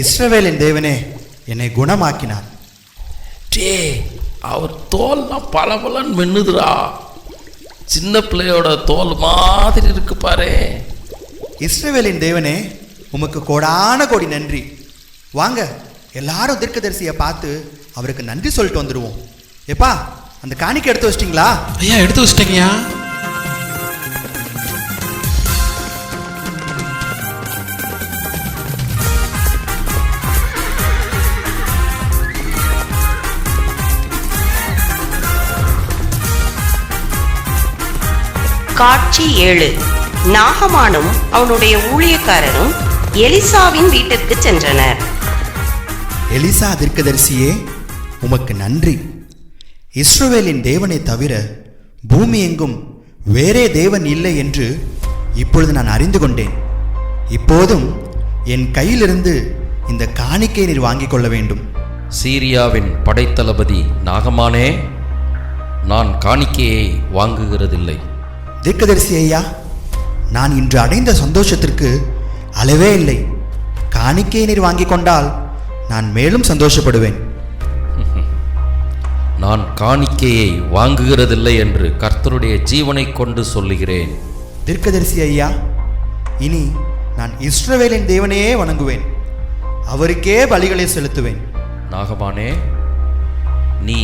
இஸ்ரவேலின் தேவனே என்னை குணமாக்கினார். டே, அவர் தோல்லாம் பலபலன்னு மின்னுதுடா. சின்ன பிள்ளையோட தோல் மாதிரி இருக்கு பாரு. இஸ்ரவேலின் தேவனே, உமக்கு கோடான கோடி நன்றி. வாங்க எல்லாரும் தீர்க்கதரிசியை பார்த்து அவருக்கு நன்றி சொல்லிட்டு வந்துடுவோம். எப்பா, அந்த காணிக்கை எடுத்து வச்சிட்டிங்களா? ஐயா, எடுத்து வச்சிட்டேங்கய்யா. காட்சி 7. நாகமானும் அவனுடைய ஊழியக்காரரும் எலிசாவின் வீட்டிற்கு சென்றனர். எலிசா தீர்க்கதரிசியே, உமக்கு நன்றி. இஸ்ரவேலின் தேவனை தவிர பூமி எங்கும் வேறே தேவன் இல்லை என்று இப்பொழுது நான் அறிந்து கொண்டேன். இப்போதும் என் கையிலிருந்து இந்த காணிக்கை நீர் வாங்கிக் கொள்ள வேண்டும். சீரியாவின் படைத்தளபதி நாகமானே, நான் காணிக்கையை வாங்குகிறதில்லை. தீர்க்கதரிசி ஐயா, நான் இன்று அடைந்த சந்தோஷத்திற்கு அளவே இல்லை. காணிக்கையை நீர் வாங்கிக் கொண்டால் நான் மேலும் சந்தோஷப்படுவேன். நான் காணிக்கையை வாங்குகிறதில்லை என்று கர்த்தருடைய ஜீவனை கொண்டு சொல்லுகிறேன். தீர்க்கதரிசி ஐயா, இனி நான் இஸ்ரவேலின் தேவனையே வணங்குவேன், அவருக்கே பலிகளை செலுத்துவேன். நாகமானே, நீ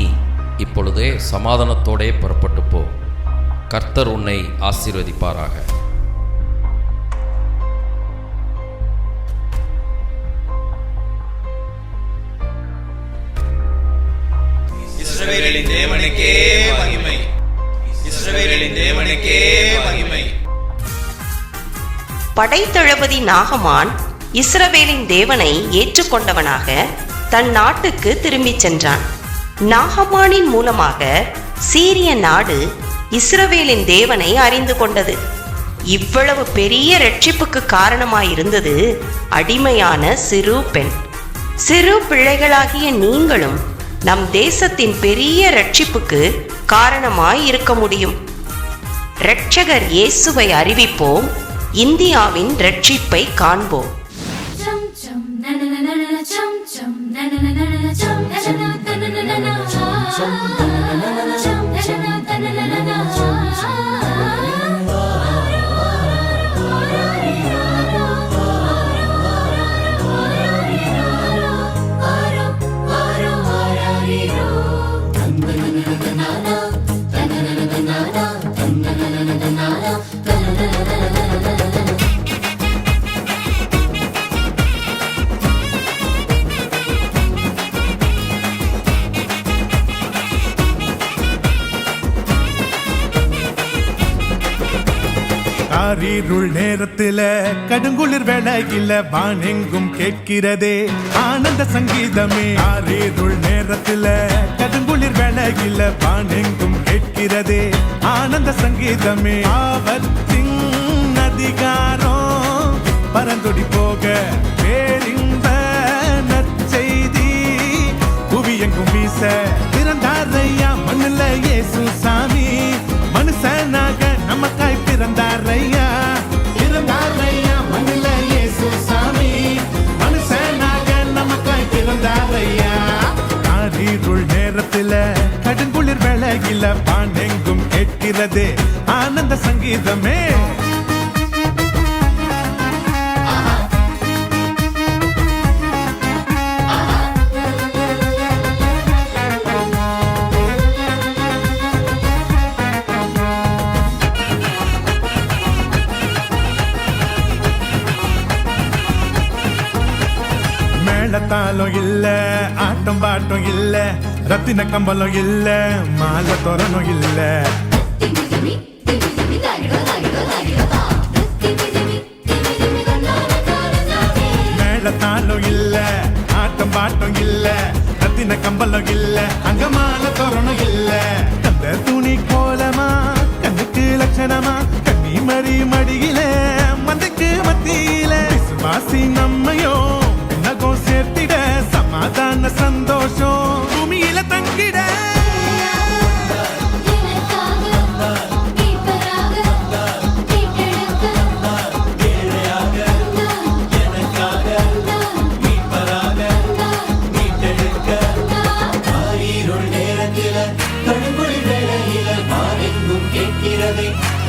இப்பொழுதே சமாதானத்தோடே புறப்பட்டு போ. கர்த்தர் உன்னை ஆசீர்வதிப்பாராக. இஸ்ரவேலின் தேவனுக்கே மகிமை. இஸ்ரவேலின் தேவனுக்கே மகிமை. படைத்தளபதி நாகமான் இஸ்ரவேலின் தேவனை ஏற்றுக்கொண்டவனாக தன் நாட்டுக்கு திரும்பிச் சென்றான். நாகமானின் மூலமாக சீரிய நாடு இஸ்ரவேலின் தேவனை அறிந்து கொண்டது. இவ்வளவு பெரிய ரட்சிப்புக்கு காரணமாயிருந்தது அடிமையான சிறு பெண். சிறு பிள்ளைகளாகிய நீங்களும் நம் தேசத்தின் பெரிய ரட்சிப்புக்கு காரணமாய் இருக்க முடியும். இரட்சகர் இயேசுவை அறிவிப்போம், இந்தியாவின் ரட்சிப்பை காண்போம். காரிருள் நேரத்தில கடுங்குளிர் வேளையில வானெங்கும் கேட்கிறதே ஆனந்த சங்கீதமே. காரிருள் நேரத்தில கடுங்குளிர் வேளையில வானெங்கும் கேட்கிறதே ஆனந்த சங்கீதமே. ஆபத்தின் அதிகாரம் பரந்தொடி போக பேரின்ப நற்செய்தி புவியெங்கும் வீச பிறந்தாரையா மண்ணுல இயேசு சாமி. மனுஷனாக நமக்காய் பிறந்தாரையா, பிறந்தாரையா மண்ணுல இயேசு சாமி. மனுஷனாக நமக்காய் பிறந்தாரையா. காரிருள் நேரத்தில கடுங்குளிர் வேளையில வானெங்கும் கேட்கிறதே ஆனந்த சங்கீதமே. மேளத்தாலும் இல்ல, ஆட்டம் பாட்டம் இல்ல, ரத்தின கம்பலம் இல்ல, மாலை தோரணும் இல்ல. மேளத்தாலும் இல்ல, ஆட்டம் பாட்டம் இல்ல, ரத்தின கம்பலம் இல்ல, அங்க மாலை தோரணும் இல்ல. அந்த துணி கோலமா கண்ணுக்கு லட்சணமா கண்ணி மறி மடியில மந்தைக்கு மத்தியில விசுவாசி நம்மையோ நகம் சேர்த்திட சமாதான சந்தோஷம் பூமியில தங்கிட.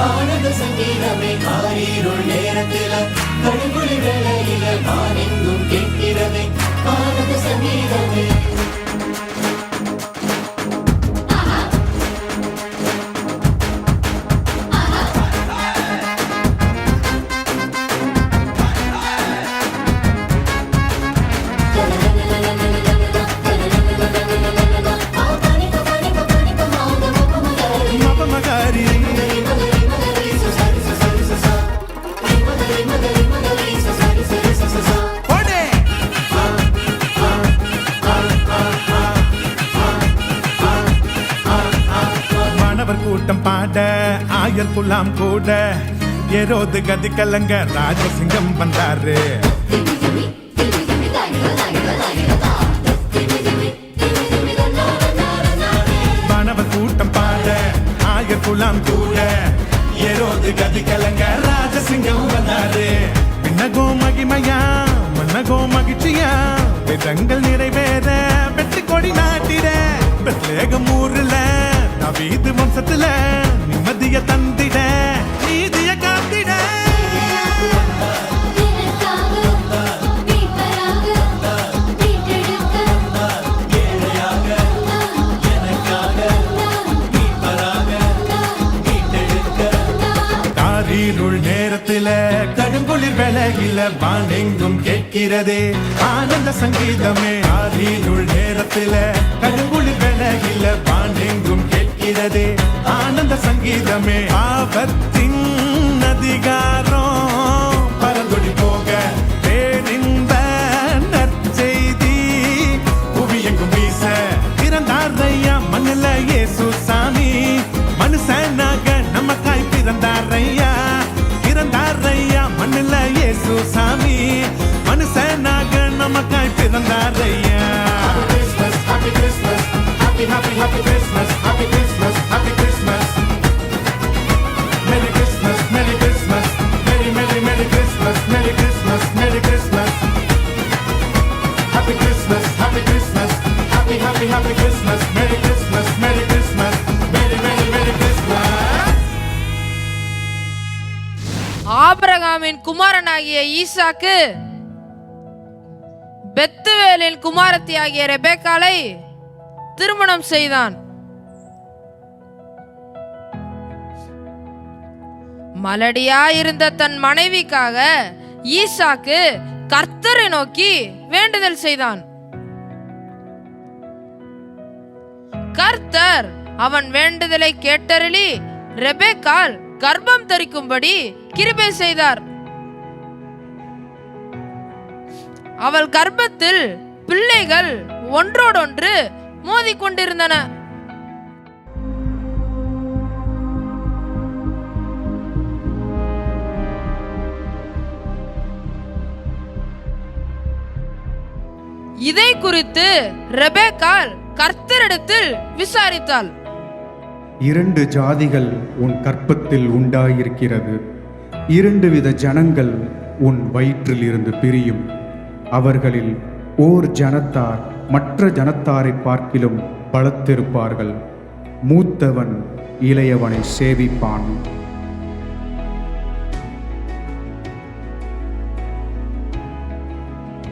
ஆனந்த சங்கீதமே. காரிருள் நேரத்தில கடுங்குளிர் வேளையில வானெங்கும் கேட்கிறதே ஆனந்த சங்கீதமே. கூட்டம் பாட ஆயர் குலாம் கூட ஏரோது கதி கலங்க ராஜசிங்கம் வந்தாரு. மாணவர் கூட்டம் பாட ஆயர் குலாம் கூட ஏரோது கதி கலங்க ராஜசிங்கம் வந்தாரு. விண்ணகோ மகிமையா மன்னகோ மகிழ்ச்சியா வேதங்கள் நிறைவேற வெற்றி கொடி நாட்டிட பெத்லேகம் ஊர்ல நவீது வம்சத்துல நிம்மதிய தந்திட நீதிய காத்திட. காரிருள் நேரத்தில கடுங்குளிர் வேளையில வானெங்கும் கேட்கிறதே ஆனந்த சங்கீதமே. காரிருள் நேரத்தில கடுங்குளிர் வேளையில வானெங்கும் கேட்கிறதே ஆனந்த சங்கீதமே. ஆபத்தின் அதிகாரம் பரந்தொடி போக பேரின்ப நற்செய்தி புவியெங்கும் வீச பிறந்தாரையா மண்ணுல இயேசு சாமி. மனுஷனாக நமக்காய் பிறந்தாரையா, புருஷனாக நமக்காய் பிறந்தாரையா. Happy Christmas, happy happy happy Christmas, happy Christmas, happy Christmas. Merry Christmas, Merry Christmas, Merry Merry Merry Christmas, Merry Christmas, Merry Christmas. Happy Christmas, happy Christmas, happy happy happy Christmas, Merry Christmas, Merry Christmas, Merry Merry Merry Christmas. ஆபிரகாமின் குமாரனாகிய ஈசாக்கு பெத்துவேலின் குமாரத்தியாகிய ரெபேக்காளை திருமணம் செய்தான். மலடியாயிருந்த தன் மனைவிக்காக ஈசாக்கு கர்த்தரை நோக்கி வேண்டுதல் செய்தான். கர்த்தர் அவன் வேண்டுதலை கேட்டருளி ரெபேக்காள் கர்ப்பம் தரிக்கும்படி கிருபை செய்தார். அவள் கர்ப்பத்தில் பிள்ளைகள் ஒன்றோடொன்று மோதிக்கொண்டிருந்தன. இதை குறித்து ரெபேக்காள் கர்த்தரிடத்தில் விசாரித்தாள். 2 ஜாதிகள் உன் கற்பத்தில் உண்டாயிருக்கிறது, 2 வித ஜனங்கள் உன் வயிற்றில் இருந்து பிரியும். அவர்களில் ஓர் ஜனத்தார் மற்ற ஜனத்தாரை பார்க்கிலும் பலத்திருப்பார்கள். மூத்தவன் இளையவனை சேவிப்பான்.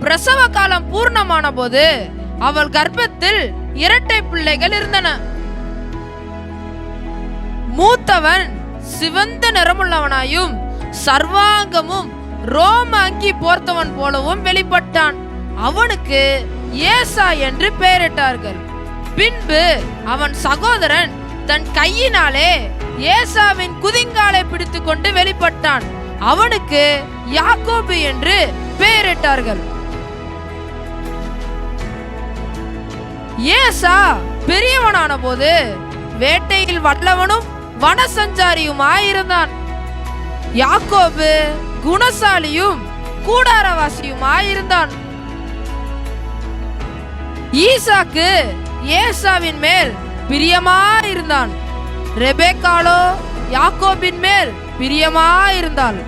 பிரசவ காலம் பூர்ணமான போது அவள் கர்ப்பத்தில் 2 பிள்ளைகள் இருந்தன. மூத்தவன் சிவந்த நிறமுள்ளவனாயும் சர்வாங்கமும் ரோம அங்கி போர்த்தவன் போலவும் வெளிப்பட்டான். அவனுக்கு ஏசா என்று பெயரிட்டார்கள். பின்பு அவன் சகோதரன் தன் கையினாலே ஏசாவின் குதிங்காலை பிடித்துக் கொண்டு வெளிப்பட்டான். அவனுக்கு யாக்கோபு என்று பெயரிட்டார்கள். ஏசா பெரியவனான போது வேட்டையில் வல்லவனும் வனசஞ்சாரியுமாயிருந்தான். யாக்கோபு குணசாலியும் கூடாரவாசியுமாயிருந்தான். ஈசாக்கு ஏசாவின் மேல் பிரியமாயிருந்தான். ரெபேக்காளோ யாக்கோபின் மேல் பிரியமாயிருந்தாள்.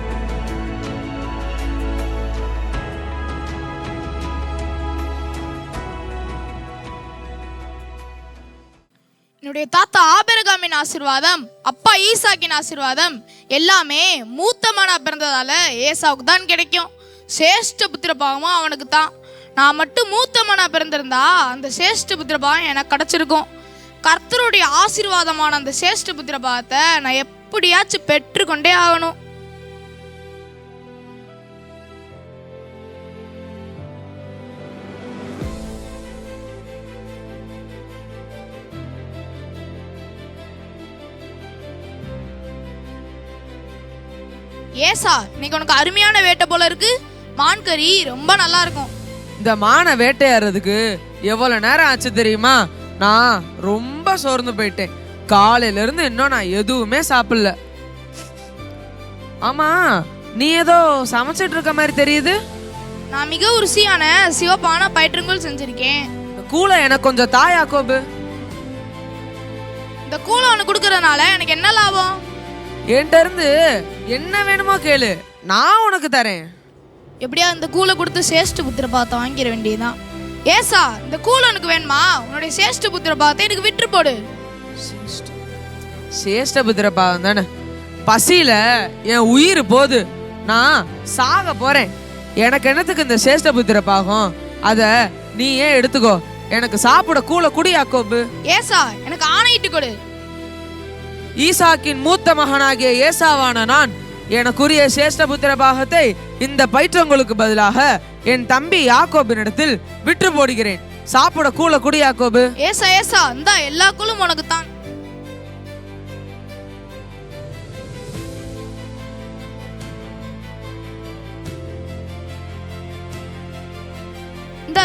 என்னுடைய தாத்தா ஆபிரகாமின் ஆசீர்வாதம், அப்பா ஈசாக்கின் ஆசீர்வாதம் எல்லாமே மூத்தமானா பிறந்ததால ஏசாவுக்கு தான் கிடைக்கும். சேஷ்ட புத்திர பாவமும் அவனுக்கு தான். நான் மட்டும் மூத்தமானா பிறந்திருந்தா அந்த சேஷ்ட புத்திர பாவம் எனக்கு கிடைச்சிருக்கும். கர்த்தருடைய ஆசீர்வாதமான அந்த சேஷ்ட புத்திர பாவத்தை நான் எப்படியாச்சும் பெற்றுக்கொண்டே ஆகணும். ஏசா, இன்னைக்கு உனக்கு அருமையான வேட்டை போல இருக்கு. மான் கறி ரொம்ப நல்லா இருக்கும். இந்த மானை வேட்டையாடுறதுக்கு எவ்வளவு நேரம் ஆச்சு தெரியுமா? நான் ரொம்ப சோர்ந்து போயிட்டேன். காலையில இருந்து இன்னும் நான் எதுவுமே சாப்பிடல. ஆமா, நீ ஏதோ சமைச்சிட்டு இருக்க மாதிரி தெரியுது. நான் மிக ருசியான சிவப்பான பயிற்றுங்கூழ் செஞ்சிருக்கேன். கூலை எனக்கு கொஞ்சம் தா யாக்கோபு. இந்த கூலை உனக்கு கொடுக்கறதுனால எனக்கு என்ன லாபம்? என்கிட்ட இருந்து என்ன வேணுமோ கேளு, நான் உனக்கு தரேன். எப்படியா இந்த கூலை கொடுத்து சேஷ்ட புத்திர பாவத்தை வாங்கிட வேண்டியதுதான். ஏசா, இந்த கூலை உனக்கு வேணுமா? உன்னுடைய சேஷ்ட புத்திர பாவத்தை எனக்கு விட்டு போடு. சேஷ்ட புத்திர பாவம் தானே? பசியில என் உயிர் போது, நான் சாக போறேன். எனக்கு என்னத்துக்கு இந்த சேஷ்ட புத்திர பாகம்? அத நீ ஏன் எடுத்துக்கோ. எனக்கு சாப்பிட கூலை குடி யாக்கோபு. ஏசா, எனக்கு ஆணையிட்டு கொடு. ஈசாக்கின் மூத்த மகனாகிய ஏசாவான நான் எனக்குரிய சேஷ்ட புத்திர பாகத்தை இந்த பயிற்றங்களுக்கு பதிலாக என் தம்பி யாக்கோபினிடத்தில் விட்டு போடுகிறேன். சாப்பிட கூலை குடி யாக்கோபு. ஏசா ஏசா, இந்தா எல்லா கூலும் உனக்கு தான்.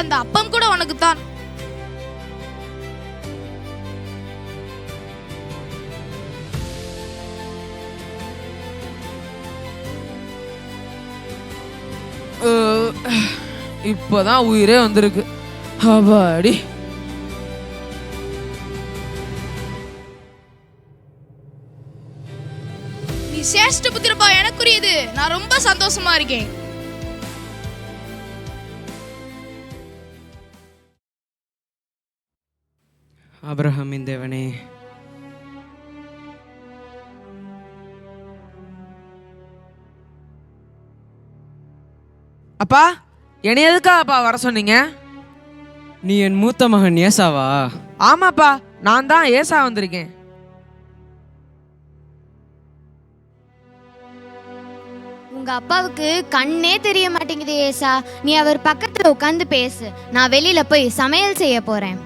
இந்த அப்பம் கூட உனக்கு தான். இப்போதான் உயிரே வந்திருக்கு. அப்பாடி. நீ சேஷ்ட புத்திரப்பா எனக்குரியது. நான் ரொம்ப சந்தோஷமா இருக்கேன். ஆபிரகாமின் தேவனே, அப்பா என்னை எதுக்கா அப்பா வர சொன்னீங்க? நீ என் மூத்த மகன் ஏசாவா? ஆமாப்பா, நான் தான் ஏசா வந்திருக்கேன். உங்க அப்பாவுக்கு கண்ணே தெரிய மாட்டேங்குது ஏசா. நீ அவர் பக்கத்துல உட்காந்து பேசு. நான் வெளியில போய் சமையல் செய்ய போறேன்.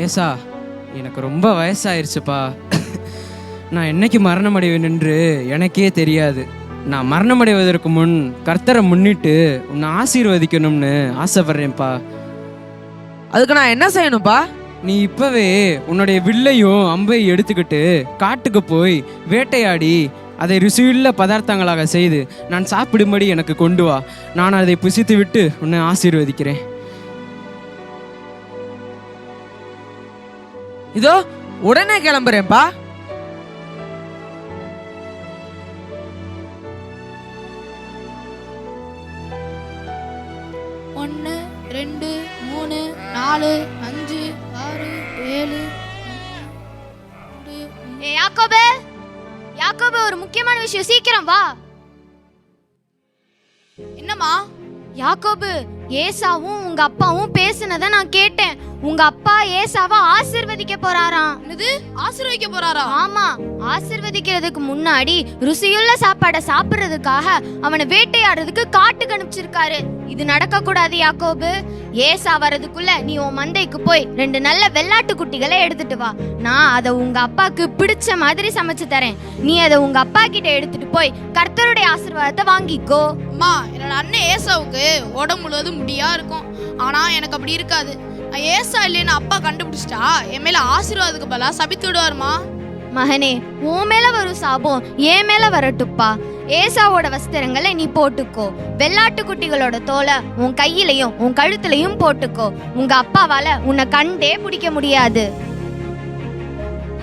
ஏசா, எனக்கு ரொம்ப வயசாயிருச்சுப்பா. நான் என்னைக்கு மரணம் அடைவேன் என்று எனக்கே தெரியாது. நான் மரணம் அடைவதற்கு முன் கர்த்தரை முன்னிட்டு உன்னை ஆசீர்வதிக்கணும்னு ஆசைப்படுறேன்ப்பா. அதுக்கு நான் என்ன செய்யணும்ப்பா? நீ இப்பவே உன்னுடைய வில்லையும் அம்பையும் எடுத்துக்கிட்டு காட்டுக்கு போய் வேட்டையாடி அதை ருசியுள்ள பதார்த்தங்களாக செய்து நான் சாப்பிடும்படி எனக்கு கொண்டு வா. நான் அதை புசித்து விட்டு உன்னை ஆசீர்வதிக்கிறேன். இதோ உடனே கிளம்புறேன்ப்பா. ஒன்று, 2, 3, 4, 5, 6, 7. யாக்கோபு, யாக்கோபு, ஒரு முக்கியமான விஷயம், சீக்கிரம் வா. என்னம்மா? யாக்கோபு, ஏசாவும் உங்க அப்பாவும் பேசுனதை நான் கேட்டேன். உங்க அப்பா ஏசாவை ஆசீர்வதிக்க போறாராம். என்னது? ஆசீர்வதிக்க போறாரா? ஆமா, ஆசீர்வதிக்கிறதுக்கு முன்னாடி ருசியுள்ள சாப்பாடை சாப்பிடுறதுக்காக அவனை வேட்டையாடுறதுக்கு காட்டுக்கு அனுப்பிச்சிருக்காரு. இது நடக்க கூடாது யாக்கோபு. ஏசா வரதுக்குள்ள நீ உன் மந்தைக்கு போய் 2 நல்ல வெள்ளாட்டு குட்டிகளை எடுத்துட்டு வா. நான் அதை உங்க அப்பாக்கு பிடிச்ச மாதிரி சமைச்சு தரேன். நீ அதை உங்க அப்பா கிட்ட எடுத்துட்டு போய் கர்த்தருடைய ஆசீர்வாதத்தை வாங்கிக்கோ. அம்மா, என்னோட அண்ணன் ஏசாவுக்கு உடம்பு முழுவதும் முடியா இருக்கும். ஆனா எனக்கு அப்படி இருக்காது. நான் ஏசா இல்லைன்னு அப்பா கண்டுபிடிச்சிட்டா என் மேல ஆசீர்வாதத்துக்கு பதிலா சபித்து விடுவாருமா. மகனே, உன் மேல வரும் சாபம் என் மேல வரட்டுப்பா. ஏசாவோட வஸ்திரங்களை நீ போட்டுக்கோ. வெள்ளாட்டு குட்டிகளோட தோலை உன் கையிலையும் உன் கழுத்துலையும் போட்டுக்கோ. உங்க அப்பாவால உன்னை கண்டே பிடிக்க முடியாது.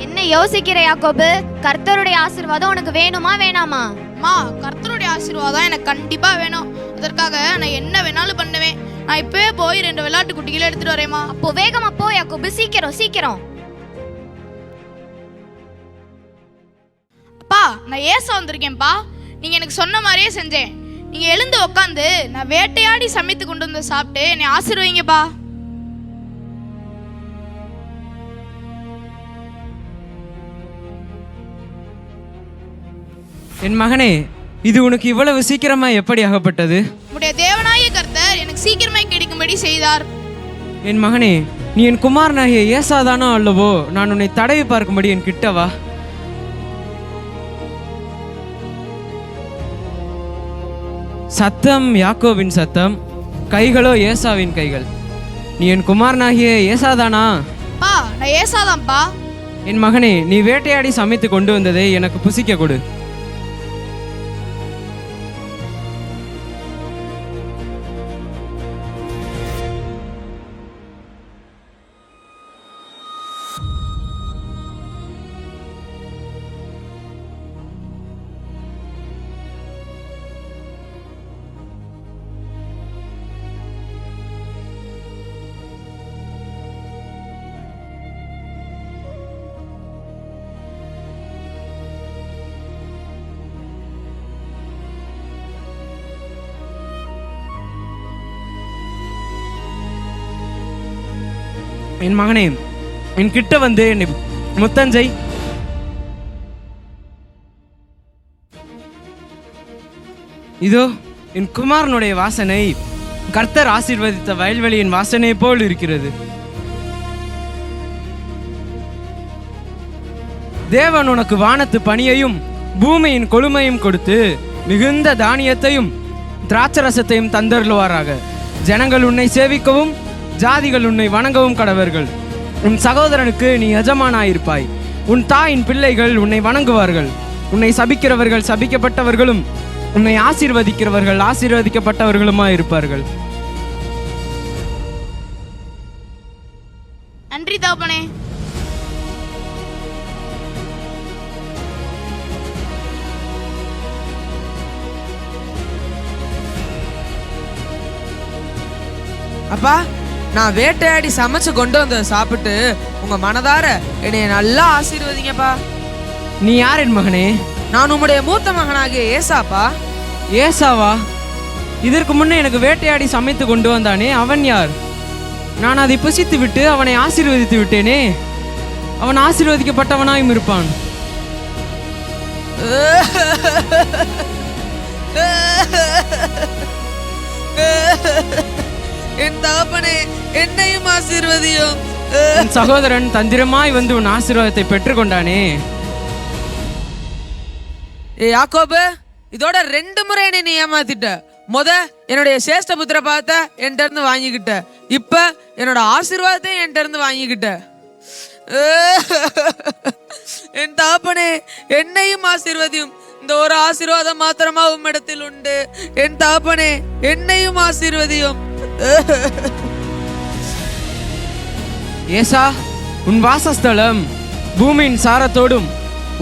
என்ன யோசிக்கிற யாக்கோபு? கர்த்தருடைய ஆசீர்வாதம் உனக்கு வேணுமா வேணாமா? அம்மா, கர்த்தருடைய ஆசீர்வாதம் எனக்கு கண்டிப்பா வேணும். அதற்காக நான் என்ன வேணாலும் பண்ணுவேன். நான் இப்பவே போய் 2 வெள்ளாட்டு குட்டிகளை எடுத்துட்டு வரேம்மா. அப்போ வேகமா போ யாக்கோபு, சீக்கிரம் சீக்கிரம். அப்பா, நான் ஏசா வந்திருக்கேன்ப்பா. நீங்க எனக்கு சொன்ன மாதிரியே செஞ்சேன். நீங்க எழுந்து உட்காந்து நான் வேட்டையாடி சமைத்து கொண்டு வந்து சாப்பிட்டு என்னை ஆசீர்வதிங்கப்பா. என் மகனே, இது உனக்கு இவ்வளவு சீக்கிரமா எப்படி ஆகப்பட்டது? உம்முடைய தேவனாகிய கர்த்தர் எனக்கு சீக்கிரமாய் கிடைக்கும்படி செய்தார். என் மகனே, நீ என் குமாரனாகிய ஏசாதானோ அல்லவோ? நான் உன்னை தடவி பார்க்கும்படி என் கிட்ட வா. சத்தம் யாக்கோவின் சத்தம், கைகளோ ஏசாவின் கைகள். நீ என் குமாரனாகிய ஏசாதானா? பா, நான் ஏசாதான்ப்பா. என் மகனே, நீ வேட்டையாடி சமைத்து கொண்டு வந்ததை எனக்கு புசிக்க கொடு. என் மகனே, என் கிட்ட வந்து என்னை முத்தஞ்சை. இதோ என் குமாரனுடைய வாசனை கர்த்தர் ஆசீர்வதித்த வயல்வெளியின் வாசனை போல் இருக்கிறது. தேவன் உனக்கு வானத்து பனியையும் பூமியின் கொழுமையும் கொடுத்து மிகுந்த தானியத்தையும் திராட்சரசத்தையும் தந்தருள்வாராக. ஜனங்கள் உன்னை சேவிக்கவும் ஜாதிகள் உன்னை வணங்கவும் கடவர்கள். உன் சகோதரனுக்கு நீ எஜமானாயிருப்பாய். உன் தாயின் பிள்ளைகள் உன்னை வணங்குவார்கள். உன்னை சபிக்கிறவர்கள் சபிக்கப்பட்டவர்களும், உன்னை ஆசீர்வதிக்கிறவர்கள் ஆசீர்வதிக்கப்பட்டவர்களுமாய் இருப்பார்கள். நன்றி தகப்பனே. அப்பா, நான் வேட்டையாடி சமைச்சு கொண்டு வந்ததை சாப்பிட்டு உங்க மனதார என்னைய நல்லா ஆசீர்வதிங்கப்பா. நீ யார் என் மகனே? நான் உம்முடைய மூத்த மகனாகிய ஏசாப்பா. ஏசாவா? இதற்கு முன்னே எனக்கு வேட்டையாடி சமைத்து கொண்டு வந்தானே, அவன் யார்? நான் அதை புசித்து விட்டு அவனை ஆசீர்வதித்து விட்டேனே. அவன் ஆசீர்வதிக்கப்பட்டவனாயும் இருப்பான். என் தகப்பனே, என்னையும் ஆசீர்வதியும். என் சகோதரன் தந்திரமாய் வந்து உன் ஆசீர்வாதத்தை பெற்றுக்கொண்டானே. ஏ யாக்கோபு, இதோட 2 முறை என்னை நீ ஏமாத்திட்ட. என்னுடைய சேஷ்ட புத்திர பாகத்தை என்கிட்ட இருந்து வாங்கிக்கிட்ட. இப்ப என்னோட ஆசீர்வாதத்தையும் என்கிட்ட இருந்து வாங்கிக்கிட்ட. என் தகப்பனே, என்னையும் ஆசீர்வதியும். இந்த ஒரு ஆசீர்வாதம் மாத்திரமா உம்மிடத்தில் உண்டு. என் தகப்பனே, என்னையும் ஆசீர்வதியும். ஏசா, உன் வாசஸ்தலம் பூமியின் சாரத்தோடும்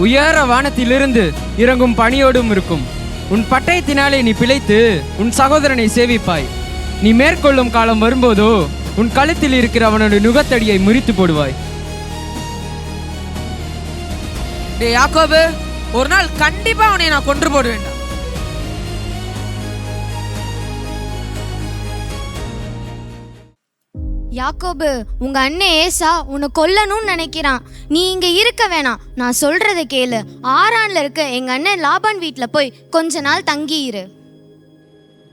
உயர வானத்திலிருந்து இறங்கும் பனியோடும் இருக்கும். உன் பட்டயத்தினாலே நீ பிழைத்து உன் சகோதரனை சேவிப்பாய். நீ மேற்கொள்ளும் காலம் வரும்போதோ உன் கழுத்தில் இருக்கிற அவனுடைய நுகத்தடியை முறித்து போடுவாய். யாக்கோபு, ஒரு நாள் கண்டிப்பா அவனை நான் கொன்று போட வேண்டாம். யாக்கோபு, உங்க அண்ணன் ஏசா உன்னை கொல்லணும்னு நினைக்கிறான். நீ இங்க இருக்க வேணாம், நான் சொல்றதை கேளு. ஆரான்ல இருக்க எங்க அண்ணன் லாபான் வீட்டுல போய் கொஞ்ச நாள் தங்கியிரு.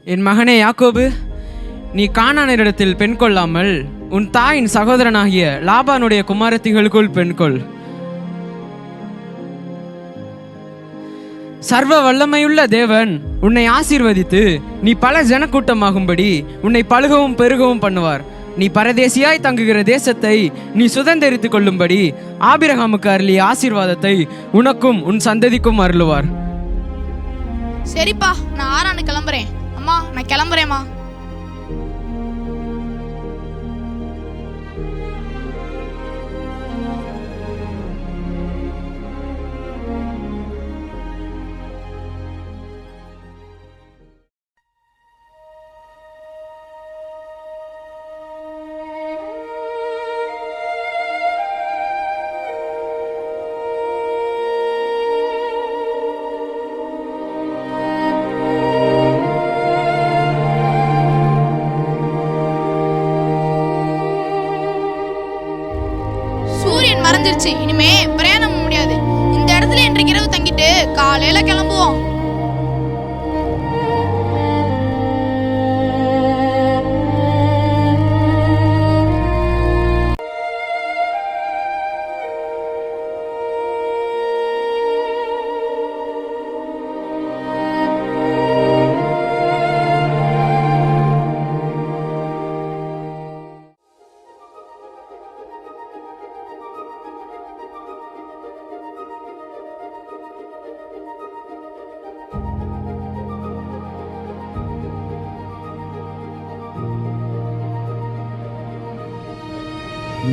என் மகனே யாக்கோபு, நீ கானானிடத்தில் பெண் கொள்ளாமல் உன் தாயின் சகோதரனாகிய லாபானுடைய குமாரத்திகளுக்குள் பெண் கொள். சர்வ வல்லமையுள்ள தேவன் உன்னை ஆசீர்வதித்து நீ பல ஜனக்கூட்டமாகும்படி உன்னை பழுகவும் பெருகவும் பண்ணுவார். நீ பரதேசியாய் தங்குகிற தேசத்தை நீ சுதந்தரித்துக் கொள்ளும்படி ஆபிரகாமுக்கு அருளிய ஆசீர்வாதத்தை உனக்கும் உன் சந்ததிக்கும் அருளுவார். சரிப்பா, நான் ஆரான்னு கிளம்புறேன். அம்மா, நான் கிளம்புறேம்மா. மறைஞ்சிருச்சு, இனிமே பிரயாணம் முடியாது. இந்த இடத்துல இன்றைக்கு இரவு தங்கிட்டு காலையில கிளம்புவோம்.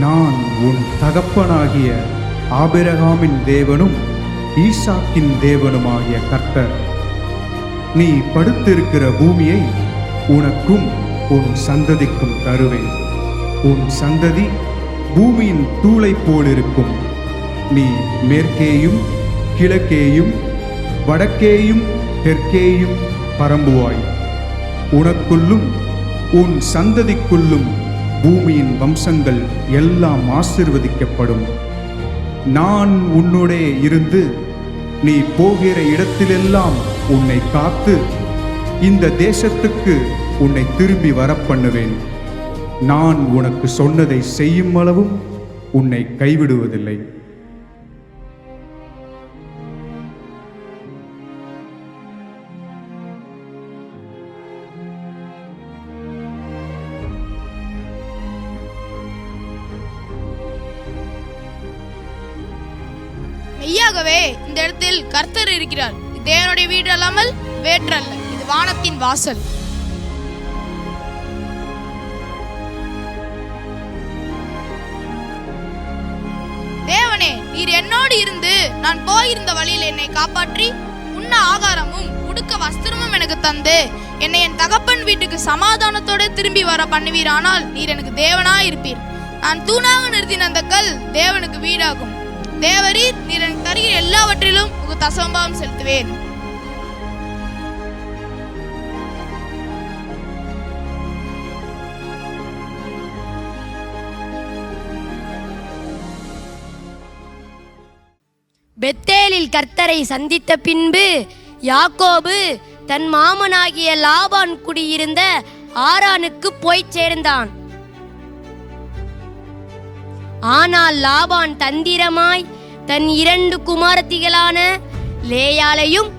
நான் உன் தகப்பனாகிய ஆபிரகாமின் தேவனும் ஈசாக்கின் தேவனுமாகிய கர்த்தர். நீ படுத்திருக்கிற பூமியை உனக்கும் உன் சந்ததிக்கும் தருவேன். உன் சந்ததி பூமியின் தூளை போலிருக்கும். நீ மேற்கேயும் கிழக்கேயும் வடக்கேயும் தெற்கேயும் பரம்புவாய். உனக்குள்ளும் உன் சந்ததிக்குள்ளும் பூமியின் வம்சங்கள் எல்லாம் ஆசீர்வதிக்கப்படும். நான் உன்னோடே இருந்து நீ போகிற இடத்திலெல்லாம் உன்னை காத்து இந்த தேசத்துக்கு உன்னை திரும்பி வரப்பண்ணுவேன். நான் உனக்கு சொன்னதை செய்யும் அளவும் உன்னை கைவிடுவதில்லை. மெய்யாகவே இந்த இடத்தில் கர்த்தர் இருக்கிறார். இது தேவனுடைய வீடு அல்லாமல் வேற்றல்ல, இது வானத்தின் வாசல். தேவனே, நீர் என்னோடு இருந்து நான் போயிருந்த வழியில் என்னை காப்பாற்றி உண்ண ஆகாரமும் உடுக்க வஸ்திரமும் எனக்கு தந்து என்னை என் தகப்பன் வீட்டுக்கு சமாதானத்தோடு திரும்பி வர பண்ணுவீரானால் நீர் எனக்கு தேவனாய் இருப்பீர். நான் தூணாக நிறுத்தின அந்த கல் தேவனுக்கு வீடாகும். தேவரீர் நீர் எனக்கு தருகிற எல்லாவற்றிலும் உங்க தசம்பாவம் செலுத்துவேன். பெத்தேலில் கர்த்தரை சந்தித்த பின்பு யாக்கோபு தன் மாமனாகிய லாபான் குடியிருந்த ஆரானுக்கு போய் சேர்ந்தான். ஆனால் லாபான் தந்திரமாய் தன் 2 குமாரத்திகளான லேயாளையும்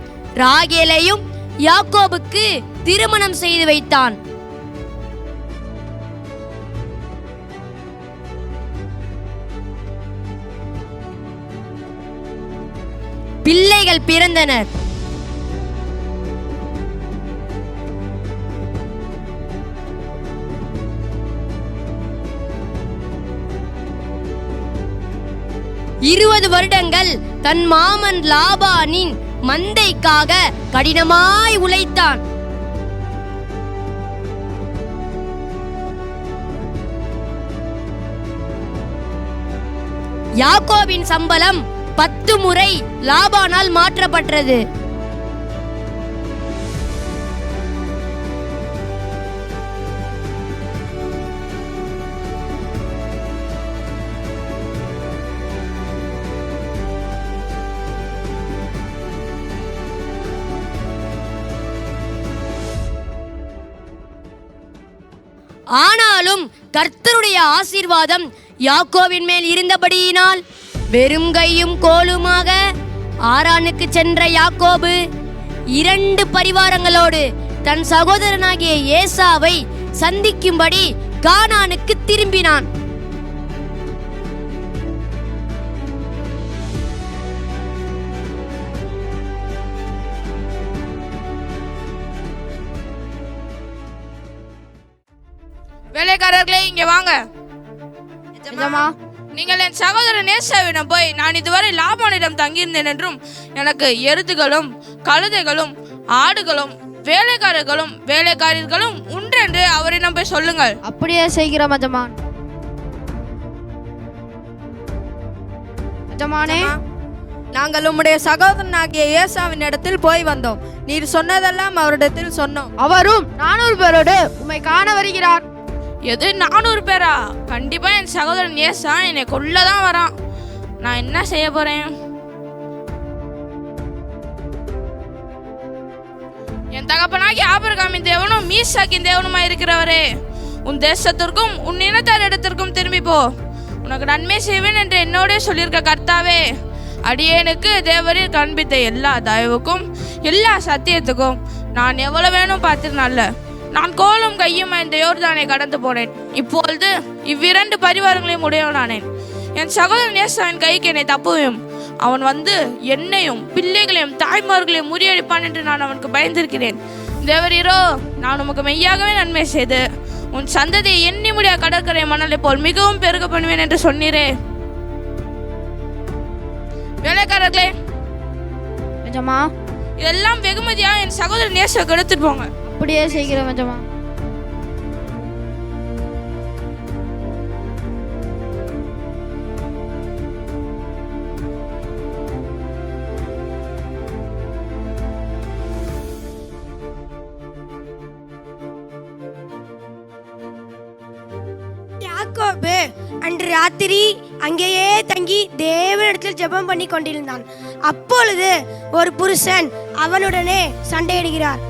ராகேலையும் யாக்கோபுக்கு திருமணம் செய்து வைத்தான். பிள்ளைகள் பிறந்தனர். இருபது வருடங்கள் தன் மாமன் லாபானின் மந்தைக்காக கடினமாய் உழைத்தான். யாக்கோபின் சம்பளம் 10 முறை லாபானால் மாற்றப்பட்டது. ஆனாலும் கர்த்தருடைய ஆசீர்வாதம் யாக்கோபின் மேல் இருந்தபடியினால் வெறும் கையும் கோலுமாக ஆரானுக்கு சென்ற யாக்கோபு 2 பரிவாரங்களோடு தன் சகோதரனாகிய ஏசாவை சந்திக்கும்படி கானானுக்கு திரும்பினான். வேலைக்காரர்களே, இங்க வாங்க. நீங்கள் என் சகோதரன் ஏசாவிடம் போய், நான் இதுவரை லாபானிடம் தங்கியிருந்தேன் என்றும் எனக்கு எருதுகளும் கழுதைகளும் ஆடுகளும் வேலைக்காரர்களும் வேலைக்காரர்களும் உண்டென்று அவரிடம் போய் சொல்லுங்கள். அப்படியே செய்கிறோம் எஜமான். எஜமானே, நாங்கள் உம்முடைய சகோதரனாகிய ஏசாவின் இடத்தில் போய் வந்தோம். நீர் சொன்னதெல்லாம் அவரிடத்தில் சொன்னோம். அவரும் 400 பேரோடு உம்மை காண வருகிறார். எது 400 பேரா? கண்டிப்பா என் சகோதரன் ஏசா என்னை கொல்லதான் வரான். நான் என்ன செய்ய போறேன்? என் தகப்பனாகி ஆபிரகாமின் தேவனும் ஈசாக்கின் தேவனுமா இருக்கிறவரே, உன் தேசத்திற்கும் உன் இனத்தார் இடத்திற்கும் திரும்பி போ. உனக்கு நன்மை செய்வேன் என்று என்னோட சொல்லியிருக்க கர்த்தாவே, அடியேனுக்கு தேவரீர் காண்பித்த எல்லா தயவுக்கும் எல்லா சத்தியத்துக்கும் நான் எவ்வளவு வேணும் பார்த்திருந்தால. நான் கோலும் கையும் இந்த யோர்தானை கடந்து போனேன். இப்பொழுது 2 பரிவாரங்களையும் உடையவனானேன். என் சகோதரன் ஏசாவின் கைக்கு என்னை தப்புவையும். அவன் வந்து என்னையும் பிள்ளைகளையும் தாய்மார்களையும் முறியடிப்பான் என்று நான் அவனுக்கு பயந்திருக்கிறேன். தேவரீரோ, நான் உமக்கு மெய்யாகவே நன்மை செய்து உன் சந்ததியை எண்ணி முடியா கடற்கரை மணலை போல் மிகவும் பெருக பண்ணுவேன் என்று சொன்னீரே. வேலைக்காரர்களே, இதெல்லாம் வெகுமதியா என் சகோதரன் ஏசாவுக்கு எடுத்துட்டு போங்க. அப்படியே செய்கிறோம் எஜமான். யாக்கோபு அன்று ராத்திரி அங்கேயே தங்கி தேவனிடத்தில் ஜெபம் பண்ணி கொண்டிருந்தான். அப்பொழுது ஒரு புருஷன் அவனுடனே சண்டையிடுகிறார்.